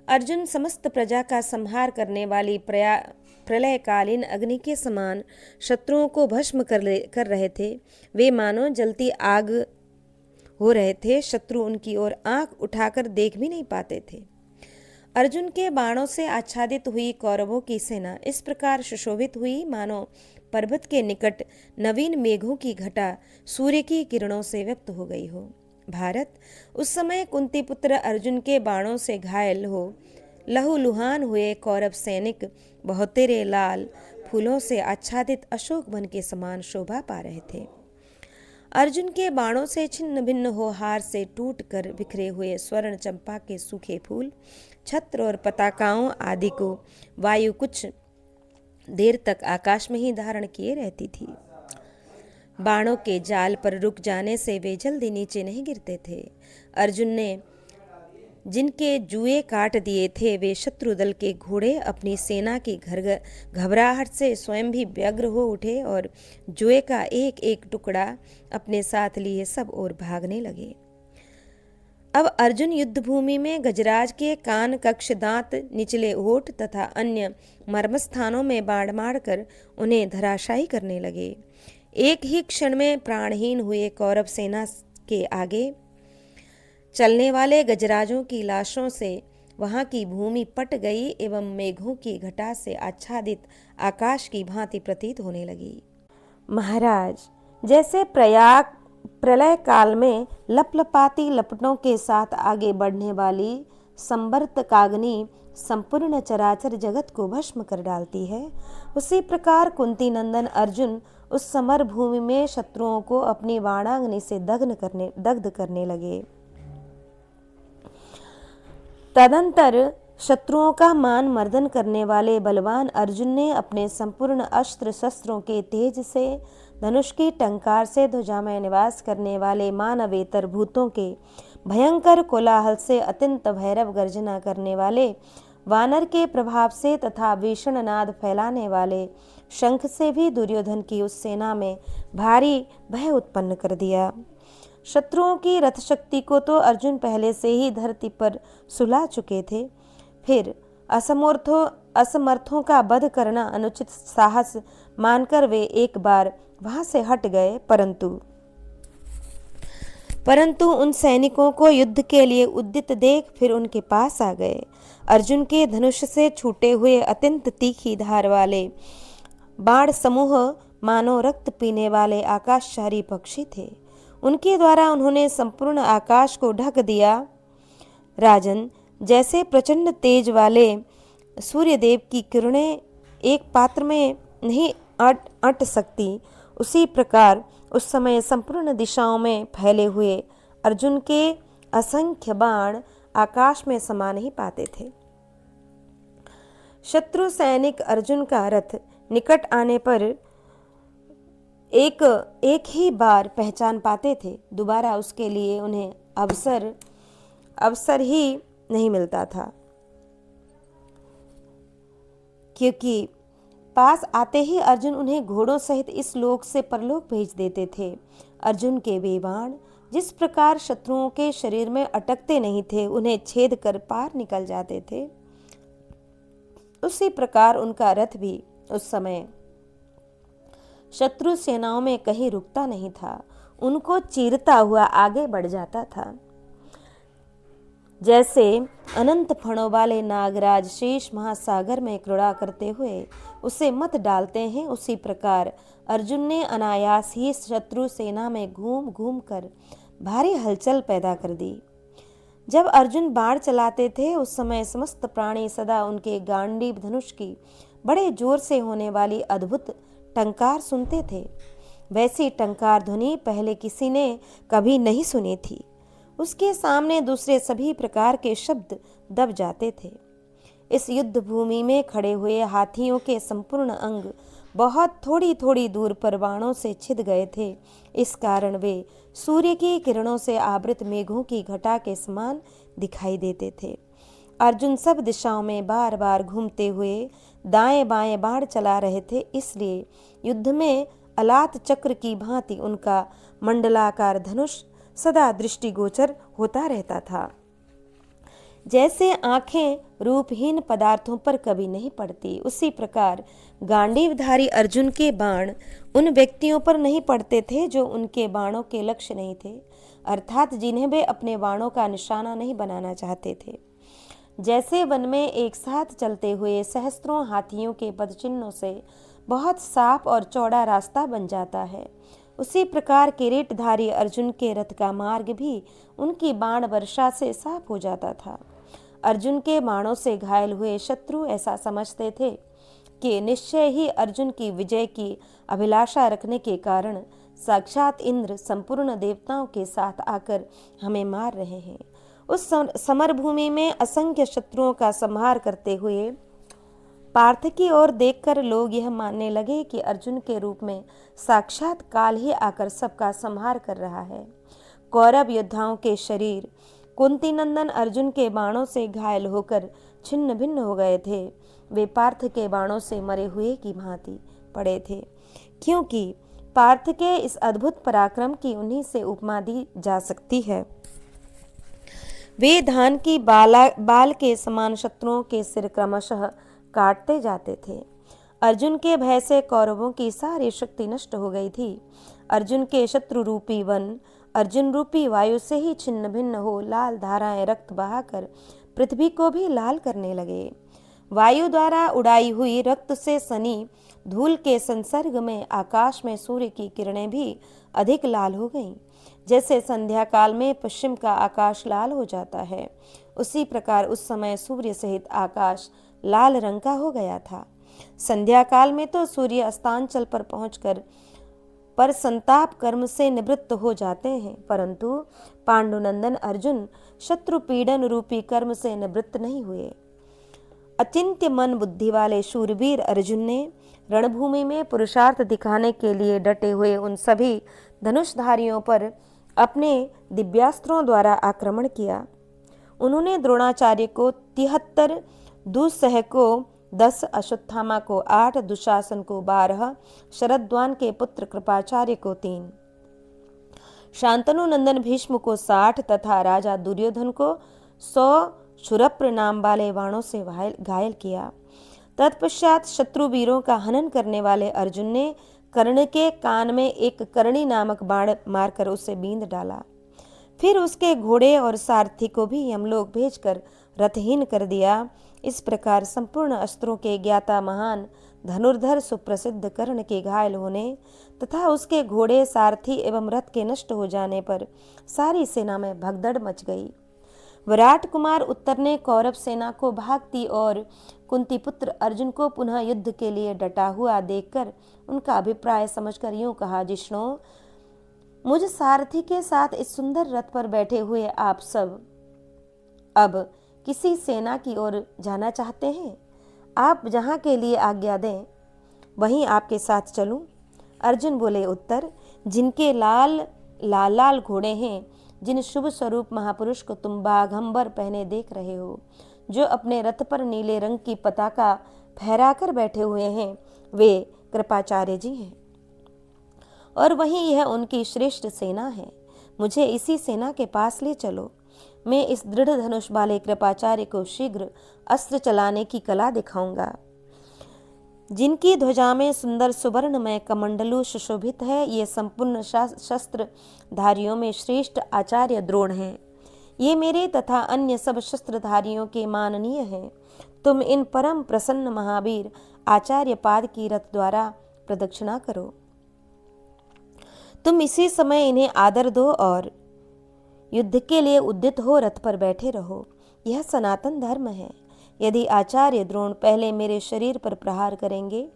अर्जुन समस्त प्रजा का संहार करने वाली प्रलयकालीन अग्नि के समान शत्रुओं को भस्म कर रहे थे। वे मानो जलती आग हो रहे थे। शत्रु उनकी ओर आंख उठाकर देख भी नहीं पाते थे। अर्जुन के बाणों से आच्छादित हुई कौरवों की सेना इस प्रकार सुशोभित हुई मानो पर्वत के निकट नवीन मेघों की घटा सूर्य की किरणों से व्यक्त हो गई हो। भारत, उस समय कुंती पुत्र अर्जुन के बाणों से घायल हो लहूलुहान हुए कौरव सैनिक बहुतेरे लाल फूलों से आच्छादित अशोक वन के समान शोभा पा रहे थे। अर्जुन के बाणों से छिन्न भिन्न हो हार से टूट कर बिखरे हुए स्वर्ण चंपा के सूखे फूल, छत्र और पताकाओं आदि को वायु कुछ देर तक आकाश में ही धारण किए रहती थी। बाणों के जाल पर रुक जाने से वे जल्दी नीचे नहीं गिरते थे। अर्जुन ने जिनके जुए काट दिए थे, वे शत्रु दल के घोड़े अपनी सेना की घबराहट से स्वयं भी व्यग्र हो उठे और जुए का एक एक टुकड़ा अपने साथ लिए सब ओर भागने लगे। अब अर्जुन युद्धभूमि में गजराज के कान, कक्ष, दांत, निचले होठ तथा अन्य मर्मस्थानों में बाण मारकर उन्हें धराशायी करने लगे। एक ही क्षण में प्राणहीन हुए कौरव सेना के आगे चलने वाले गजराजों की लाशों से वहां की भूमि पट गई एवं मेघों की घटा से आच्छादित आकाश की भांति प्रतीत होने लगी। महाराज, जैसे प्रलय काल में लपलपाती लपटों के साथ आगे बढ़ने वाली संवर्तकाग्नि संपूर्ण चराचर जगत को भस्म कर डालती है, उसी प्रकार कुंती नंदन अर्जुन उस समर भूमि में शत्रुओं को अपनी बाणाग्नि से दग्ध करने लगे। तदंतर शत्रुओं का मान मर्दन करने वाले बलवान अर्जुन ने अपने संपूर्ण अस्त्र शस्त्रों के तेज से, धनुष की टंकार से ध्वजा में निवास करने वाले मानवेतर भूतों के भयंकर कोलाहल से, अत्यंत भैरव गर्जना करने वाले वानर के प्रभाव से तथा भीषण नाद फैलाने वाले शंख से भी दुर्योधन की उस सेना में भारी भय उत्पन्न कर दिया। शत्रुओं की रथ शक्ति को तो अर्जुन पहले से ही धरती पर सुला चुके थे। फिर असमर्थों का वध करना अनुचित साहस मानकर वे एक बार वहां से हट गए, परंतु उन सैनिकों को युद्ध के लिए उद्यत देख फिर उनके पास आ गए। अर्जुन के धनुष से छूटे हुए अत्यंत तीखी धार वाले बाण समूह मानो रक्त पीने वाले आकाशचारी पक्षी थे। उनके द्वारा उन्होंने संपूर्ण आकाश को ढक दिया। राजन, जैसे प्रचंड तेज वाले सूर्यदेव की किरणें एक पात्र में नहीं अट सकती, उसी प्रकार उस समय संपूर्ण दिशाओं में फैले हुए अर्जुन के असंख्य बाण आकाश में समा नहीं पाते थे। शत्रु सैनिक अर्जुन का रथ निकट आने पर एक ही बार पहचान पाते थे। दोबारा उसके लिए उन्हें अवसर ही नहीं मिलता था, क्योंकि पास आते ही अर्जुन उन्हें घोड़ों सहित इस लोक से परलोक भेज देते थे। अर्जुन के वे बाण जिस प्रकार शत्रुओं के शरीर में अटकते नहीं थे, उन्हें छेद कर पार निकल जाते थे, उसी प्रकार उनका रथ भी उस समय शत्रु सेनाओं में कहीं रुकता नहीं था, उनको चीरता हुआ आगे बढ़ जाता था। जैसे अनंत फणों वाले नागराज शेष महासागर में क्रीड़ा करते हुए उसे मत डालते हैं, उसी प्रकार अर्जुन ने अनायास ही शत्रु सेना में घूम घूम कर भारी हलचल पैदा कर दी। जब अर्जुन बाण चलाते थे उस समय समस्त प्राणी सदा उनके गांडीव धनुष की बड़े जोर से होने वाली अद्भुत टंकार सुनते थे। वैसी टंकार ध्वनि पहले किसी ने कभी नहीं सुनी थी। उसके सामने दूसरे सभी प्रकार के शब्द दब जाते थे। इस युद्ध भूमि में खड़े हुए हाथियों के संपूर्ण अंग बहुत थोड़ी थोड़ी दूर पर बाणों से छिद गए थे। इस कारण वे सूर्य की किरणों से आवृत मेघों की घटा के समान दिखाई देते थे। अर्जुन सब दिशाओं में बार बार घूमते हुए दाएं बाएं बाण चला रहे थे, इसलिए युद्ध में अलात चक्र की भांति उनका मंडलाकार धनुष सदा दृष्टिगोचर होता रहता था। जैसे आंखें रूपहीन पदार्थों पर कभी नहीं पड़ती, उसी प्रकार गांडीवधारी अर्जुन के बाण उन व्यक्तियों पर नहीं पड़ते थे जो उनके बाणों के लक्ष्य नहीं थे, अर्थात जिन्हें वे अपने बाणों का निशाना नहीं बनाना चाहते थे। जैसे वन में एक साथ चलते हुए सहस्त्रों हाथियों के पदचिन्हों से बहुत साफ और चौड़ा रास्ता बन जाता है, उसी प्रकार किरीटधारी अर्जुन के रथ का मार्ग भी उनकी बाण वर्षा से साफ हो जाता था। अर्जुन के बाणों से घायल हुए शत्रु ऐसा समझते थे कि निश्चय ही अर्जुन की विजय की अभिलाषा रखने के कारण साक्षात इंद्र संपूर्ण देवताओं के साथ आकर हमें मार रहे हैं। उस समर भूमि में असंख्य शत्रुओं का संहार करते हुए पार्थ की ओर देखकर लोग यह मानने लगे कि अर्जुन के रूप में साक्षात काल ही आकर सबका संहार कर रहा है। कौरव योद्धाओं के शरीर कुंती नंदन अर्जुन के बाणों से घायल होकर छिन्न भिन्न हो गए थे। वे पार्थ के बाणों से मरे हुए की भांति पड़े थे, क्योंकि पार्थ के इस अद्भुत पराक्रम की उन्हीं से उपमा दी जा सकती है। वे धान की बाल के समान शत्रुओं के सिर क्रमशः काटते जाते थे। अर्जुन के भय से कौरवों की सारी शक्ति नष्ट हो गई थी। अर्जुन के शत्रु रूपी वन अर्जुन रूपी वायु से ही छिन्न भिन्न हो लाल धाराएं रक्त बहाकर पृथ्वी को भी लाल करने लगे। वायु द्वारा उड़ाई हुई रक्त से सनी धूल के संसर्ग में आकाश में सूर्य की किरणें भी अधिक लाल हो गईं। जैसे संध्या काल में पश्चिम का आकाश लाल हो जाता है, उसी प्रकार उस समय सूर्य सहित आकाश लाल रंग का हो गया था। संध्या काल में तो सूर्य अस्तांचल पर पहुंचकर पर संताप कर्म से निवृत्त हो जाते हैं, परंतु पांडुनंदन अर्जुन शत्रु पीड़न रूपी कर्म से निवृत्त नहीं हुए। अचिंत्य मन बुद्धि वाले शूरवीर अर्जुन ने रणभूमि में पुरुषार्थ दिखाने के लिए डटे हुए उन सभी धनुषधारियों पर अपने दिव्यास्त्रों द्वारा आक्रमण किया। उन्होंने द्रोणाचार्य को 73, दुस्सह को 10, अश्वत्थामा को 8, दुशासन को 12, शरद्वान के पुत्र कृपाचार्य को 3, शांतनु नंदन भीष्म को 60 तथा राजा दुर्योधन को 100 क्षुरप्र नाम वाले बाणों से घायल किया। तत्पश्चात शत्रुवीरों का हनन करने वाले अर्जुन ने कर्ण के कान में एक कर्णी नामक बाण मारकर उसे बींध डाला। फिर उसके घोड़े और सारथी को भी यमलोक भेजकर रथहीन कर दिया। इस प्रकार संपूर्ण अस्त्रों के ज्ञाता महान धनुर्धर सुप्रसिद्ध कर्ण के घायल होने तथा उसके घोड़े सारथी एवं रथ के नष्ट हो जाने पर सारी सेना में भगदड़ मच गई। विराट कुमार उत्तर ने कौरव सेना को भागती और कुंती पुत्र अर्जुन को पुनः युद्ध के लिए डटा हुआ देखकर उनका अभिप्राय समझकर यूं कहा, जिष्णु, मुझ सारथी के साथ इस सुंदर रथ पर बैठे हुए आप सब अब किसी सेना की ओर जाना चाहते हैं? आप जहाँ के लिए आज्ञा दें वहीं आपके साथ चलूं? अर्जुन बोले, उत्तर, जिनके लाल लाल घोड़े हैं जिन शुभ स्वरूप महापुरुष को तुम बाघंबर पहने देख रहे हो, जो अपने रथ पर नीले रंग की पताका फहराकर बैठे हुए हैं, वे कृपाचार्य जी हैं और वहीं यह उनकी श्रेष्ठ सेना है। मुझे इसी सेना के पास ले चलो। मैं इस दृढ़ धनुष वाले कृपाचार्य को शीघ्र अस्त्र चलाने की कला दिखाऊंगा। जिनकी ध्वजा में सुंदर सुवर्णमय कमंडलू सुशोभित है, ये संपूर्ण शस्त्रधारियों में श्रेष्ठ आचार्य द्रोण हैं। ये मेरे तथा अन्य सब शस्त्रधारियों के माननीय हैं। तुम इन परम प्रसन्न महावीर आचार्य पाद की रथ द्वारा प्रदक्षिणा करो। तुम इसी समय इन्हें आदर दो और युद्ध के लिए उद्यत हो रथ पर बैठे रहो। यह सनातन धर्म है। यदि आचार्य द्रोण पहले मेरे शरीर पर प्रहार करेंगे,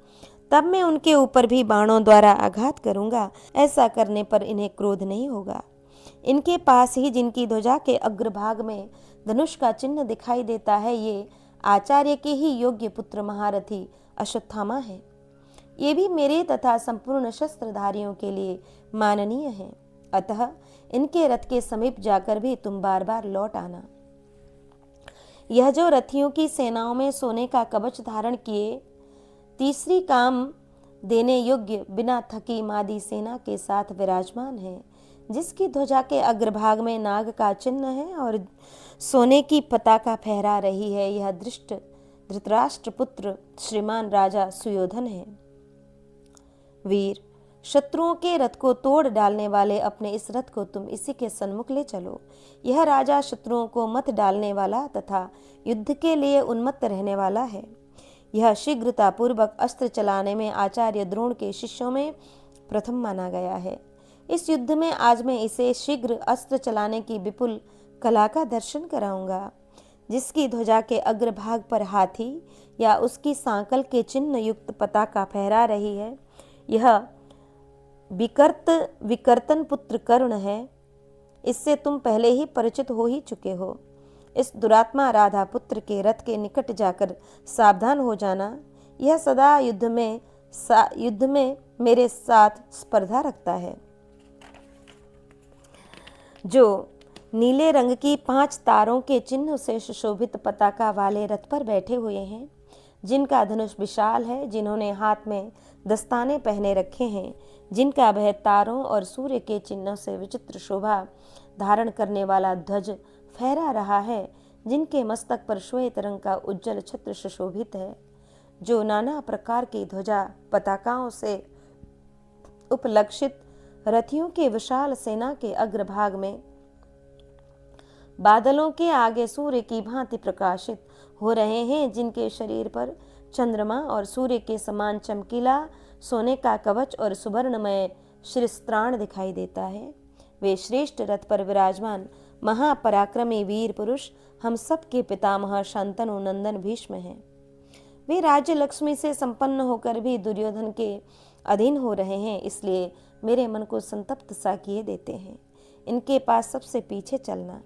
तब मैं उनके ऊपर भी बाणों द्वारा आघात करूंगा। ऐसा करने पर इन्हें क्रोध नहीं होगा। इनके पास ही जिनकी ध्वजा के अग्रभाग में धनुष का चिन्ह दिखाई देता है, ये आचार्य के ही योग्य पुत्र महारथी अश्वत्थामा है। ये भी मेरे तथा संपूर्ण शस्त्रधारियों के लिए माननीय हैं। अतः इनके रथ के समीप जाकर भी तुम बार बार लौट आना। यह जो रथियों की सेनाओं में सोने का कवच धारण किए तीसरी काम देने योग्य बिना थकी मादी सेना के साथ विराजमान है, जिसकी ध्वजा के अग्रभाग में नाग का चिन्ह है और सोने की पताका फहरा रही है, यह धृतराष्ट्र पुत्र श्रीमान राजा सुयोधन है। वीर, शत्रुओं के रथ को तोड़ डालने वाले अपने इस रथ को तुम इसी के सन्मुख ले चलो। यह राजा शत्रुओं को मत डालने वाला तथा युद्ध के लिए उन्मत्त रहने वाला है। यह शीघ्रता पूर्वक अस्त्र चलाने में आचार्य द्रोण के शिष्यों में प्रथम माना गया है। इस युद्ध में आज मैं इसे शीघ्र अस्त्र चलाने की विपुल कला का दर्शन कराऊंगा। जिसकी ध्वजा के अग्रभाग पर हाथी या उसकी सांकल के चिन्ह युक्त पताका फहरा रही है, यह विकर्तन पुत्र कर्ण है। इससे तुम पहले ही परिचित हो ही चुके हो। इस दुरात्मा राधा पुत्र के रथ के निकट जाकर सावधान हो जाना। यह सदा युद्ध में मेरे साथ स्पर्धा रखता है। जो नीले रंग की 5 तारों के चिन्ह से सुशोभित पताका वाले रथ पर बैठे हुए हैं, जिनका धनुष विशाल है, जिन्होंने हाथ में दस्ताने पहने रखे हैं, जिनका वह तारों और सूर्य के चिन्हों से विचित्र शोभा धारण करने वाला ध्वज फहरा रहा है, जिनके मस्तक पर श्वेत रंग का उज्जवल छत्र सुशोभित है, जो नाना प्रकार की ध्वजा पताकाओं से उपलक्षित रथियों के विशाल सेना के अग्रभाग में बादलों के आगे सूर्य की भांति प्रकाशित हो रहे हैं, जिनके शरीर पर चंद्रमा और सूर्य के समान चमकीला सोने का कवच और सुवर्णमय शिरस्त्राण दिखाई देता है। वे श्रेष्ठ रथ पर विराजमान महापराक्रमी वीर पुरुष हम सब के पितामह शांतनु नंदन भीष्म हैं। वे राज्य लक्ष्मी से संपन्न होकर भी दुर्योधन के अधीन हो रहे हैं, इसलिए मेरे मन को संतप्त सा किए देते हैं। इनके पास सबसे पीछे चलना।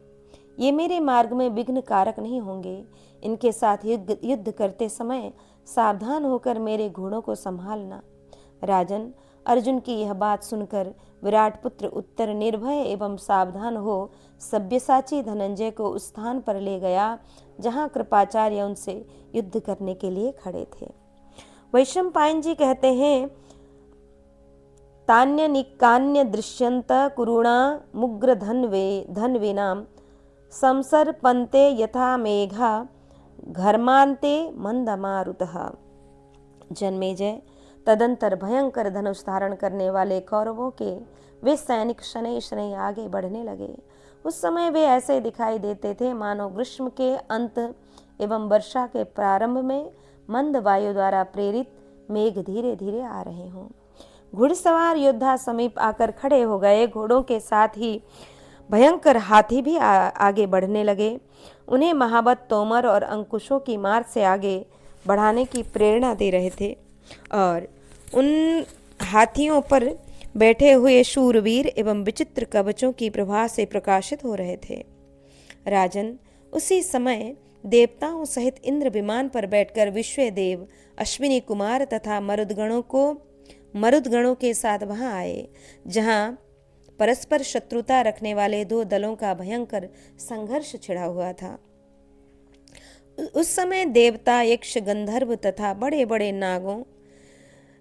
ये मेरे मार्ग में विघ्न कारक नहीं होंगे। इनके साथ युद्ध करते समय सावधान होकर मेरे घोड़ों को संभालना। राजन, अर्जुन की यह बात सुनकर विराट पुत्र उत्तर निर्भय एवं सावधान हो सब्यसाची धनंजय को उस स्थान पर ले गया जहाँ कृपाचार्य उनसे युद्ध करने के लिए खड़े थे। वैशंपायन जी कहते हैं, तान्य निकान्य दृश्यंत कुरुणा मुग्र धन्विनाम संसर्पन्ते यथा मेघा घर्मान्ते मंदमारुतः। जन्मेजय, तदंतर भयंकर धनुष धारण करने वाले कौरवों के वे सैनिक शनै शनै आगे बढ़ने लगे। उस समय वे ऐसे दिखाई देते थे मानो ग्रीष्म के अंत एवं वर्षा के प्रारंभ में मंद वायु द्वारा प्रेरित मेघ धीरे धीरे आ रहे हों। घुड़सवार योद्धा समीप आकर खड़े हो गए। घोड़ों के साथ ही भयंकर हाथी भी आगे बढ़ने लगे। उन्हें महाबत तोमर और अंकुशों की मार से आगे बढ़ाने की प्रेरणा दे रहे थे और उन हाथियों पर बैठे हुए शूरवीर एवं विचित्र कवचों की प्रभा से प्रकाशित हो रहे थे। राजन, उसी समय देवताओं सहित इंद्र विमान पर बैठकर विश्वदेव, अश्विनी कुमार तथा मरुदगणों के साथ वहां आए, जहां परस्पर शत्रुता रखने वाले दो दलों का भयंकर संघर्ष छिड़ा हुआ था। उस समय देवता, यक्ष, गंधर्व तथा बड़े बड़े नागों,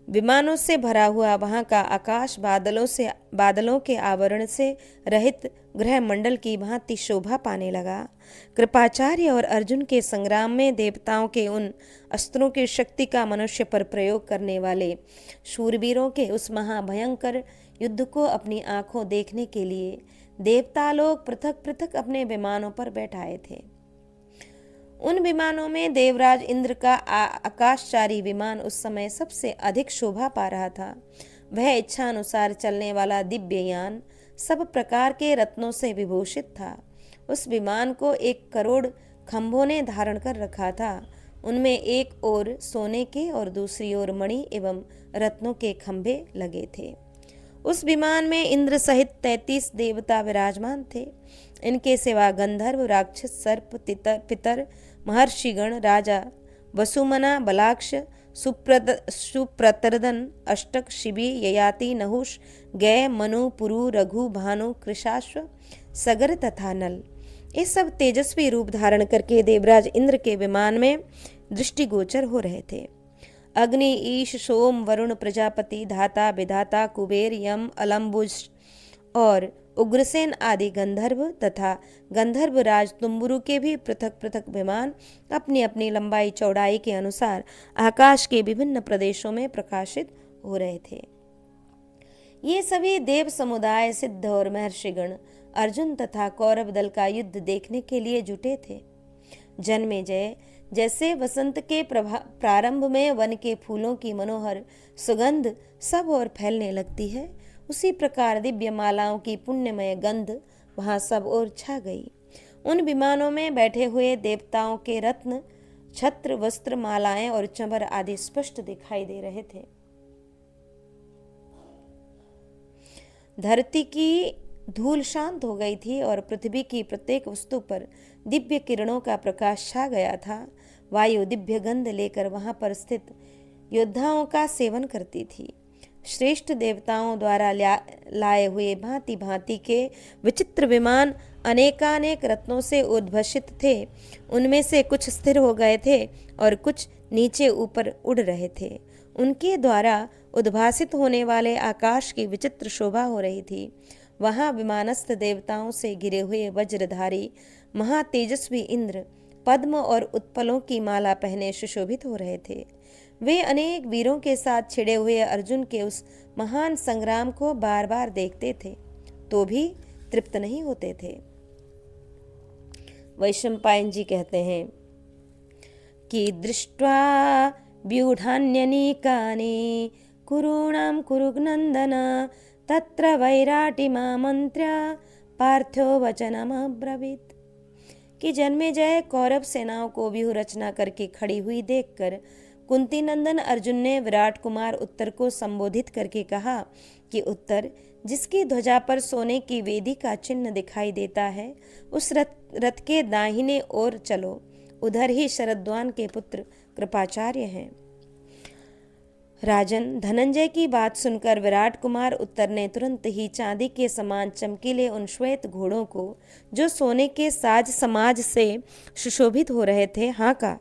विमानों से भरा हुआ वहां का आकाश बादलों के आवरण से रहित ग्रह मंडल की भांति शोभा पाने लगा। कृपाचार्य और अर्जुन के संग्राम में देवताओं के उन अस्त्रों की शक्ति का मनुष्य पर प्रयोग करने वाले शूरवीरों के उस महाभयंकर युद्ध को अपनी आंखों देखने के लिए देवता लोग पृथक पृथक अपने विमानों पर बैठ आए थे। उन विमानों में देवराज इंद्र का आकाशचारी विमान उस समय सबसे अधिक शोभा पा रहा था। वह इच्छानुसार चलने वाला दिव्य यान सब प्रकार के रत्नों से विभूषित था। उस विमान को 1 करोड़ खंभों ने धारण कर रखा था। उनमें एक ओर सोने के और दूसरी ओर मणि एवं रत्नों के खंभे लगे थे। उस विमान में इंद्र सहित 33 देवता विराजमान थे। इनके सिवा गंधर्व, राक्षस, सर्प, पितर, महर्षिगण, राजा वसुमना, बलाक्ष, सुप्रतर्दन, अष्टक, शिबी, ययाति, नहुष, गय, मनु, पुरु, रघु, भानु, कृशाश्व, सगर तथा नल, ये सब तेजस्वी रूप धारण करके देवराज इंद्र के विमान में दृष्टिगोचर हो रहे थे। अग्नि, ईश, सोम, वरुण, प्रजापति, धाता, विधाता, कुबेर, यम, अलम्बुज और उग्रसेन आदि गंधर्व तथा गंधर्व राज तुम्बुरु के भी पृथक पृथक विमान अपनी अपनी लंबाई चौड़ाई के अनुसार आकाश के विभिन्न प्रदेशों में प्रकाशित हो रहे थे। ये सभी देव समुदाय, सिद्ध और महर्षिगण अर्जुन तथा कौरव दल का युद्ध देखने के लिए जुटे थे। जन्मेजय, जैसे वसंत के प्रारंभ में वन के फूलों की मनोहर सुगंध सब ओर फैलने लगती है, उसी प्रकार दिव्य मालाओं की पुण्यमय गंध वहां सब ओर छा गई। उन विमानों में बैठे हुए देवताओं के रत्न, छत्र, वस्त्र, मालाएं और चंबर आदि स्पष्ट दिखाई दे रहे थे। धरती की धूल शांत हो गई थी और पृथ्वी की प्रत्येक वस्तु पर दिव्य किरणों का प्रकाश छा गया था। वायु दिव्य गंध लेकर वहां पर स्थित योद्धाओं का सेवन करती थी। श्रेष्ठ देवताओं द्वारा लाए हुए भांति भांति के विचित्र विमान अनेकानेक रत्नों से उद्भषित थे। उनमें से कुछ स्थिर हो गए थे और कुछ नीचे ऊपर उड़ रहे थे। उनके द्वारा उद्भासित होने वाले आकाश की विचित्र शोभा हो रही थी। वहां विमानस्थ देवताओं से घिरे हुए वज्रधारी महातेजस्वी इंद्र पद्म और उत्पलों की माला पहने सुशोभित हो रहे थे। वे अनेक वीरों के साथ छिड़े हुए अर्जुन के उस महान संग्राम को बार बार देखते थे तो भी तृप्त नहीं होते थे। वैशंपायन जी कहते हैं कि दृष्ट्वा व्यूढ़ान्यनीकानि कुरूणां कुरुनंदन तत्र वैराटिमामन्त्र्य पार्थो वचनमब्रवीत्, कि जन्मेजय कौरव सेनाओं को व्यूह रचना करके खड़ी हुई देखकर कुंती नंदन अर्जुन ने विराट कुमार उत्तर को संबोधित करके कहा कि उत्तर, जिसकी ध्वजा पर सोने की वेदी का चिन्ह दिखाई देता है, उस रथ के दाहिने ओर चलो, उधर ही शरद्वान के पुत्र कृपाचार्य हैं। राजन, धनंजय की बात सुनकर विराट कुमार उत्तर ने तुरंत ही चांदी के समान चमकीले उन श्वेत घोड़ों को, जो सोने के साज समाज से सुशोभित हो रहे थे, हाँका।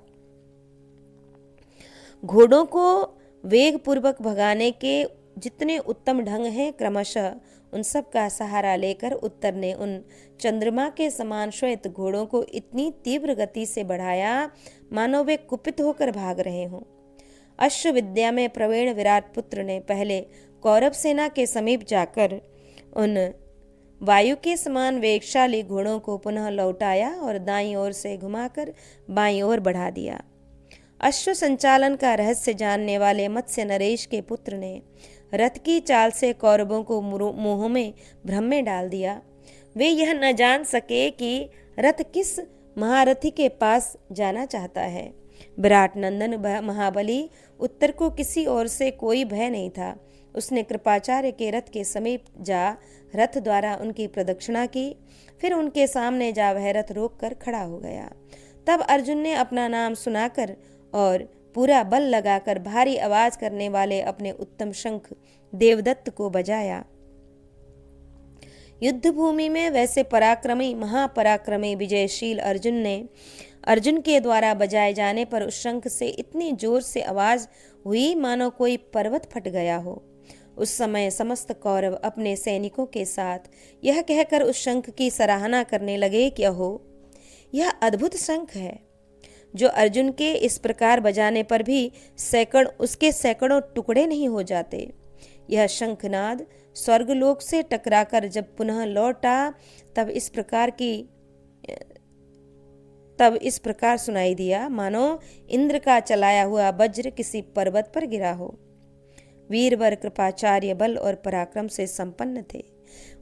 घोड़ों को वेग पूर्वक भगाने के जितने उत्तम ढंग हैं, क्रमशः उन सब का सहारा लेकर उत्तर ने उन चंद्रमा के समान श्वेत घोड़ों को इतनी तीव्र गति से बढ़ाया मानो वे कुपित होकर भाग रहे हों। अश्व विद्या में प्रवीण विराट पुत्र ने पहले कौरव सेना के समीप जाकर उन वायु के समान वेगशाली घोड़ों को पुनः लौटाया और दाईं ओर से घुमाकर बाईं ओर बढ़ा दिया। अश्व संचालन का रहस्य जानने वाले मत्स्य नरेश के पुत्र ने रथ की चाल से कौरवों को मोह में भ्रम में डाल दिया। वे यह न जान सके कि रथ किस महारथी के पास जाना चाहता है। विराट नंदन महाबली उत्तर को किसी ओर से कोई भय नहीं था। उसने कृपाचार्य के रथ के समीप जा रथ द्वारा उनकी प्रदक्षिणा की, फिर उनके सामने जा वह रथ रोक कर खड़ा हो गया। तब अर्जुन ने अपना नाम सुनाकर और पूरा बल लगाकर भारी आवाज करने वाले अपने उत्तम शंख देवदत्त को बजाया। युद्ध भूमि में वैसे पराक्रमी महापराक्रमी विजयशील अर्जुन के द्वारा बजाए जाने पर उस शंख से इतनी जोर से आवाज हुई मानो कोई पर्वत फट गया हो। उस समय समस्त कौरव अपने सैनिकों के साथ यह कहकर उस शंख की सराहना करने लगे कि अहो, यह अद्भुत शंख है, जो अर्जुन के इस प्रकार बजाने पर भी उसके सैकड़ों टुकड़े नहीं हो जाते। यह शंखनाद स्वर्गलोक से टकराकर जब पुनः लौटा तब इस प्रकार सुनाई दिया मानो इंद्र का चलाया हुआ वज्र किसी पर्वत पर गिरा हो। वीरवर कृपाचार्य बल और पराक्रम से संपन्न थे।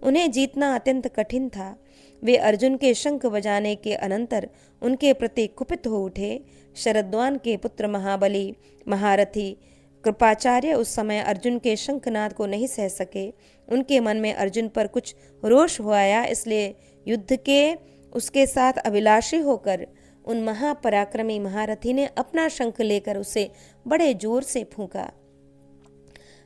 उन्हें जीतना अत्यंत कठिन था। वे अर्जुन के शंख बजाने के अनंतर उनके प्रति कुपित हो उठे। शरद्वान के पुत्र महाबली महारथी कृपाचार्य उस समय अर्जुन के शंखनाद को नहीं सह सके। उनके मन में अर्जुन पर कुछ रोष हो आया, इसलिए युद्ध के उसके साथ अभिलाषी होकर उन महापराक्रमी महारथी ने अपना शंख लेकर उसे बड़े जोर से फूंका।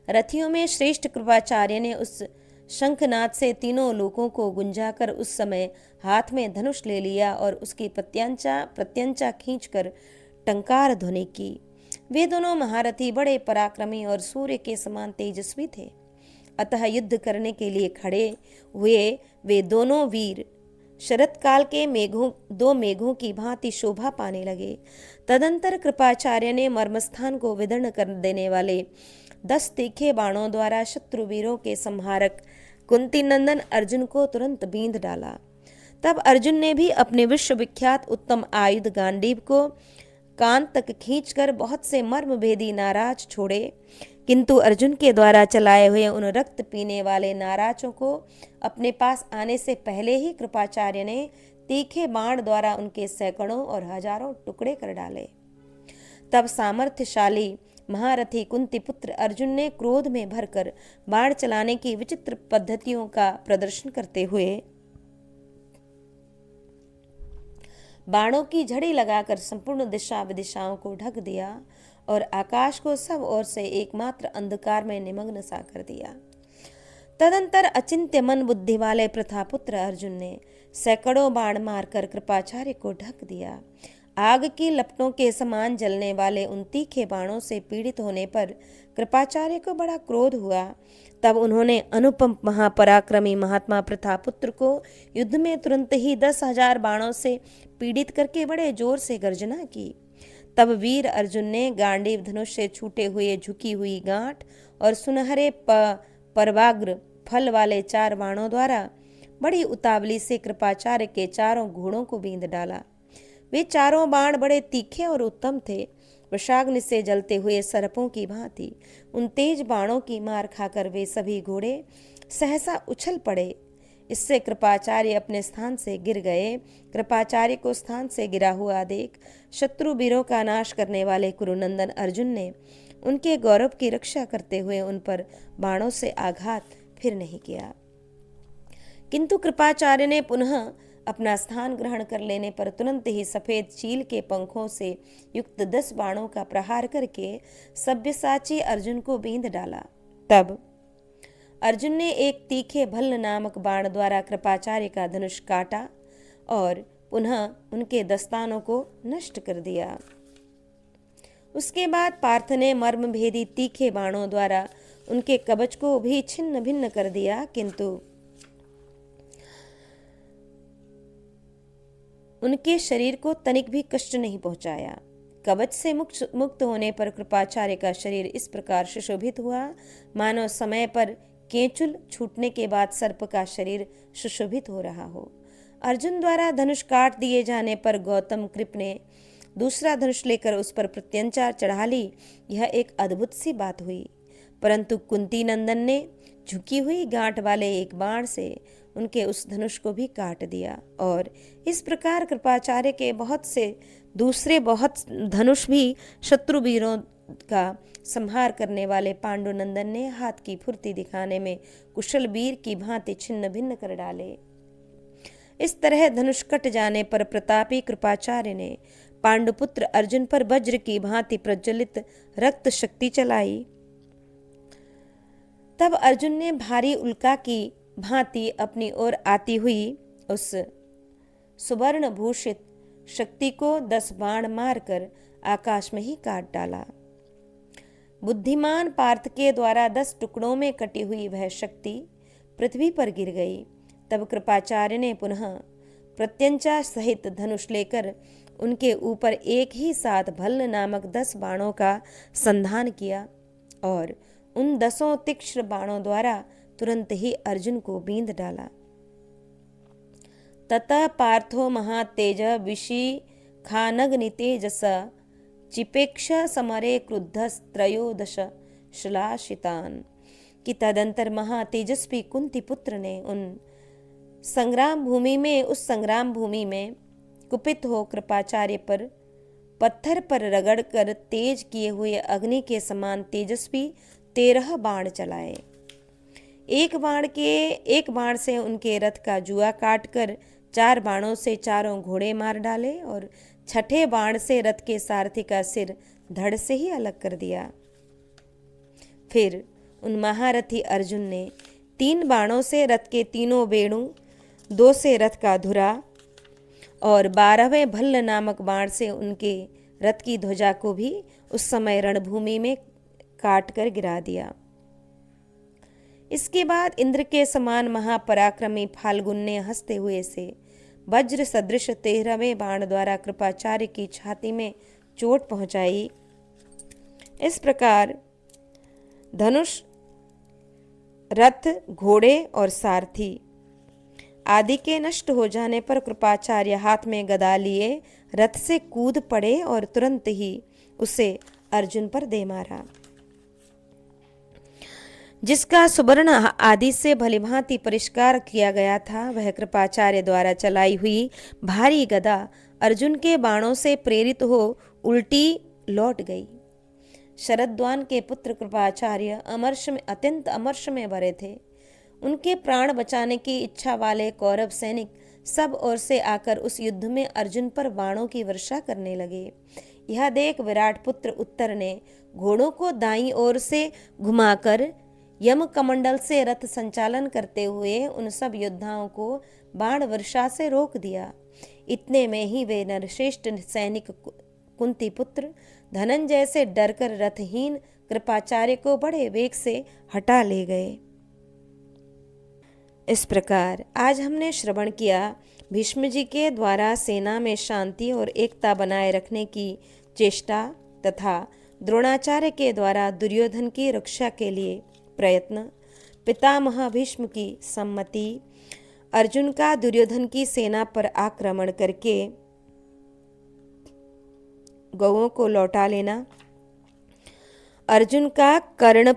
रथियों में श्रेष्ठ कृपाचार्य ने उस शंखनाद से तीनों लोकों को गुंजाकर उस समय हाथ में धनुष ले लिया और उसकी प्रत्यंचा खींचकर टंकार ध्वनि की। वे दोनों महारथी बड़े पराक्रमी और सूर्य के समान तेजस्वी थे। अतः युद्ध करने के लिए खड़े हुए वे दोनों वीर शरत काल के दो मेघों की भांति शोभा पाने लगे। तदंतर कृपाचार्य ने मर्मस्थान को विदीर्ण कर देने वाले 10 तीखे बाणों द्वारा शत्रु वीरों के संहारक कुंती नंदन अर्जुन को तुरंत बींध डाला। तब अर्जुन ने भी अपने विश्वविख्यात उत्तम आयुध गांडीव को कान तक खींचकर बहुत से मर्मभेदी नाराज छोड़े, किंतु अर्जुन के द्वारा चलाए हुए उन रक्त पीने वाले नाराजों को अपने पास आने से पहले ही कृपाचार्य ने तीखे बाण द्वारा उनके सैकड़ों और हजारों टुकड़े कर डाले। तब सामर्थ्यशाली महारथी कुंती पुत्र अर्जुन ने क्रोध में भरकर बाण चलाने की विचित्र पद्धतियों का प्रदर्शन करते हुए बाणों की झड़ी लगाकर संपूर्ण दिशा विदिशाओं को ढक दिया और आकाश को सब ओर से एकमात्र अंधकार में निमग्न सा कर दिया। तदंतर अचिंत्य मन बुद्धि वाले प्रथापुत्र अर्जुन ने सैकड़ों बाण मारकर कृपाचार्य को ढक दिया। आग की लपटों के समान जलने वाले उन तीखे बाणों से पीड़ित होने पर कृपाचार्य को बड़ा क्रोध हुआ। तब उन्होंने अनुपम महापराक्रमी महात्मा प्रथापुत्र को युद्ध में तुरंत ही 10,000 बाणों से पीड़ित करके बड़े जोर से गर्जना की। तब वीर अर्जुन ने गांडीव धनुष से छूटे हुए झुकी हुई गांठ और सुनहरे परवाग्र फल वाले 4 बाणों द्वारा बड़ी उतावली से कृपाचार्य के चारों घोड़ों को बींध डाला। वे चारों बाण बड़े तीखे और उत्तम थे। वृषाग्नि से जलते हुए सर्पों की भांति उन तेज बाणों की मार खाकर वे सभी घोड़े सहसा उछल पड़े। इससे कृपाचार्य अपने स्थान से गिर गए। कृपाचार्य को स्थान से गिरा हुआ देख शत्रु वीरों का नाश करने वाले कुरुनंदन अर्जुन ने उनके गौरव की रक्षा करते हुए उन पर बाणों से आघात फिर नहीं किया, किंतु कृपाचार्य ने पुनः अपना स्थान ग्रहण कर लेने पर तुरंत ही सफेद चील के पंखों से युक्त 10 बाणों का प्रहार करके सब्यसाची अर्जुन को बींध डाला। तब अर्जुन ने एक तीखे भल्ल नामक बाण द्वारा कृपाचार्य का धनुष काटा और पुनः उनके दस्तानों को नष्ट कर दिया। उसके बाद पार्थ ने मर्म भेदी तीखे बाणों द्वारा उनके कवच को भी छिन्न भिन्न कर दिया, किंतु उनके शरीर को तनिक भी कष्ट नहीं पहुंचाया। कवच से मुक्त होने पर कृपाचार्य का शरीर इस प्रकार सुशोभित हुआ मानो समय पर केंचुल छूटने के बाद सर्प का शरीर सुशोभित हो रहा हो। अर्जुन द्वारा धनुष काट दिए जाने पर गौतम कृप ने दूसरा धनुष लेकर उस पर प्रत्यंचा चढ़ा ली। यह एक अद्भुत सी बात हुई, परंतु कुंती नंदन ने झुकी हुई गांठ वाले एक बाण से उनके उस धनुष को भी काट दिया और इस प्रकार कृपाचार्य के बहुत धनुष भी शत्रु वीरों का संहार करने वाले पांडुनंदन ने हाथ की फुर्ती दिखाने में कुशल वीर की भांति छिन्न भिन्न कर डाले। इस तरह धनुष कट जाने पर प्रतापी कृपाचार्य ने पांडुपुत्र अर्जुन पर वज्र की भांति प्रज्वलित रक्त शक्ति चलाई। तब अर्जुन ने भारी उल्का की भांति अपनी ओर आती हुई उस सुवर्ण भूषित शक्ति को 10 बाण मारकर आकाश में ही काट डाला। बुद्धिमान पार्थ के द्वारा 10 टुकड़ों में कटी हुई वह शक्ति पृथ्वी पर गिर गई। तब कृपाचार्य ने पुनः प्रत्यंचा सहित धनुष लेकर उनके ऊपर एक ही साथ भल्ल नामक 10 बाणों का संधान किया और उन 10 तीक्ष्ण बाणों द्वारा तुरंत ही अर्जुन को बींध डाला। ततः पार्थो महातेज विशिखानग्नितेजस चिपेक्ष समरे क्रुद्धस्त्रयोदश शलाशितान। कि तदंतर महातेजस्वी कुंती पुत्र ने उस संग्राम भूमि में कुपित हो कृपाचार्य पर पत्थर पर रगड़ कर तेज किए हुए अग्नि के समान तेजस्वी 13 बाण चलाए। एक बाण से उनके रथ का जुआ काटकर 4 बाणों से चारों घोड़े मार डाले और 6ठे बाण से रथ के सारथी का सिर धड़ से ही अलग कर दिया। फिर उन महारथी अर्जुन ने 3 बाणों से रथ के तीनों बेड़ू, 2 से रथ का धुरा और 12वें भल्ल नामक बाण से उनके रथ की ध्वजा को भी उस समय रणभूमि में काट कर गिरा दिया। इसके बाद इंद्र के समान महापराक्रमी फाल्गुन ने हंसते हुए से वज्र सदृश 13वें बाण द्वारा कृपाचार्य की छाती में चोट पहुंचाई। इस प्रकार धनुष, रथ, घोड़े और सारथी आदि के नष्ट हो जाने पर कृपाचार्य हाथ में गदा लिए रथ से कूद पड़े और तुरंत ही उसे अर्जुन पर दे मारा। जिसका सुवर्ण आदि से भलीभांति परिष्कार किया गया था, वह कृपाचार्य द्वारा चलाई हुई भारी गदा अर्जुन के बाणों से प्रेरित हो उल्टी लौट गई। शरद्वान के पुत्र कृपाचार्य अत्यंत अमर्ष में भरे थे। उनके प्राण बचाने की इच्छा वाले कौरव सैनिक सब ओर से आकर उस युद्ध में अर्जुन पर बाणों की वर्षा करने लगे। यह देख विराट पुत्र उत्तर ने घोड़ों को दाईं ओर से घुमाकर यम कमंडल से रथ संचालन करते हुए उन सब योद्धाओं को बाण वर्षा से रोक दिया। इतने में ही वे नरश्रेष्ठ सैनिक कुंती पुत्र धनंजय से डरकर रथहीन कृपाचार्य को बड़े वेग से हटा ले गए। इस प्रकार आज हमने श्रवण किया भीष्म जी के द्वारा सेना में शांति और एकता बनाए रखने की चेष्टा तथा द्रोणाचार्य के द्वारा दुर्योधन की रक्षा के लिए प्रयत्न, पितामह भीष्म की सम्मति, अर्जुन का दुर्योधन की सेना पर आक्रमण करके गौओं को लौटा लेना, अर्जुन का कर्ण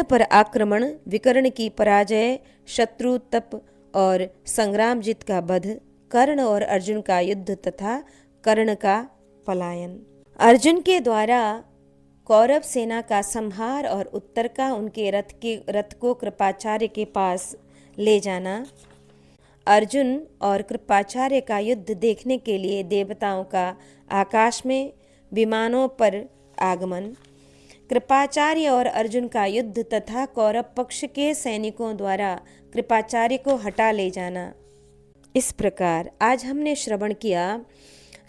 पर आक्रमण, विकर्ण की पराजय, शत्रु तप और संग्रामजीत का वध, कर्ण और अर्जुन का युद्ध तथा कर्ण का पलायन, अर्जुन के द्वारा कौरव सेना का संहार और उत्तर का उनके रथ को कृपाचार्य के पास ले जाना, अर्जुन और कृपाचार्य का युद्ध देखने के लिए देवताओं का आकाश में विमानों पर आगमन, कृपाचार्य और अर्जुन का युद्ध तथा कौरव पक्ष के सैनिकों द्वारा कृपाचार्य को हटा ले जाना। इस प्रकार आज हमने श्रवण किया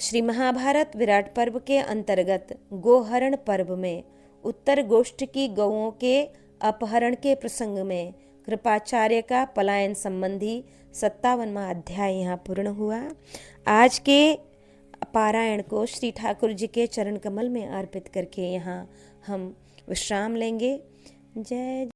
श्री महाभारत विराट पर्व के अंतर्गत गोहरण पर्व में उत्तर गोष्ठ की गौओं के अपहरण के प्रसंग में कृपाचार्य का पलायन संबंधी 57वां अध्याय यहाँ पूर्ण हुआ। आज के पारायण को श्री ठाकुर जी के चरण कमल में अर्पित करके यहाँ हम विश्राम लेंगे। जय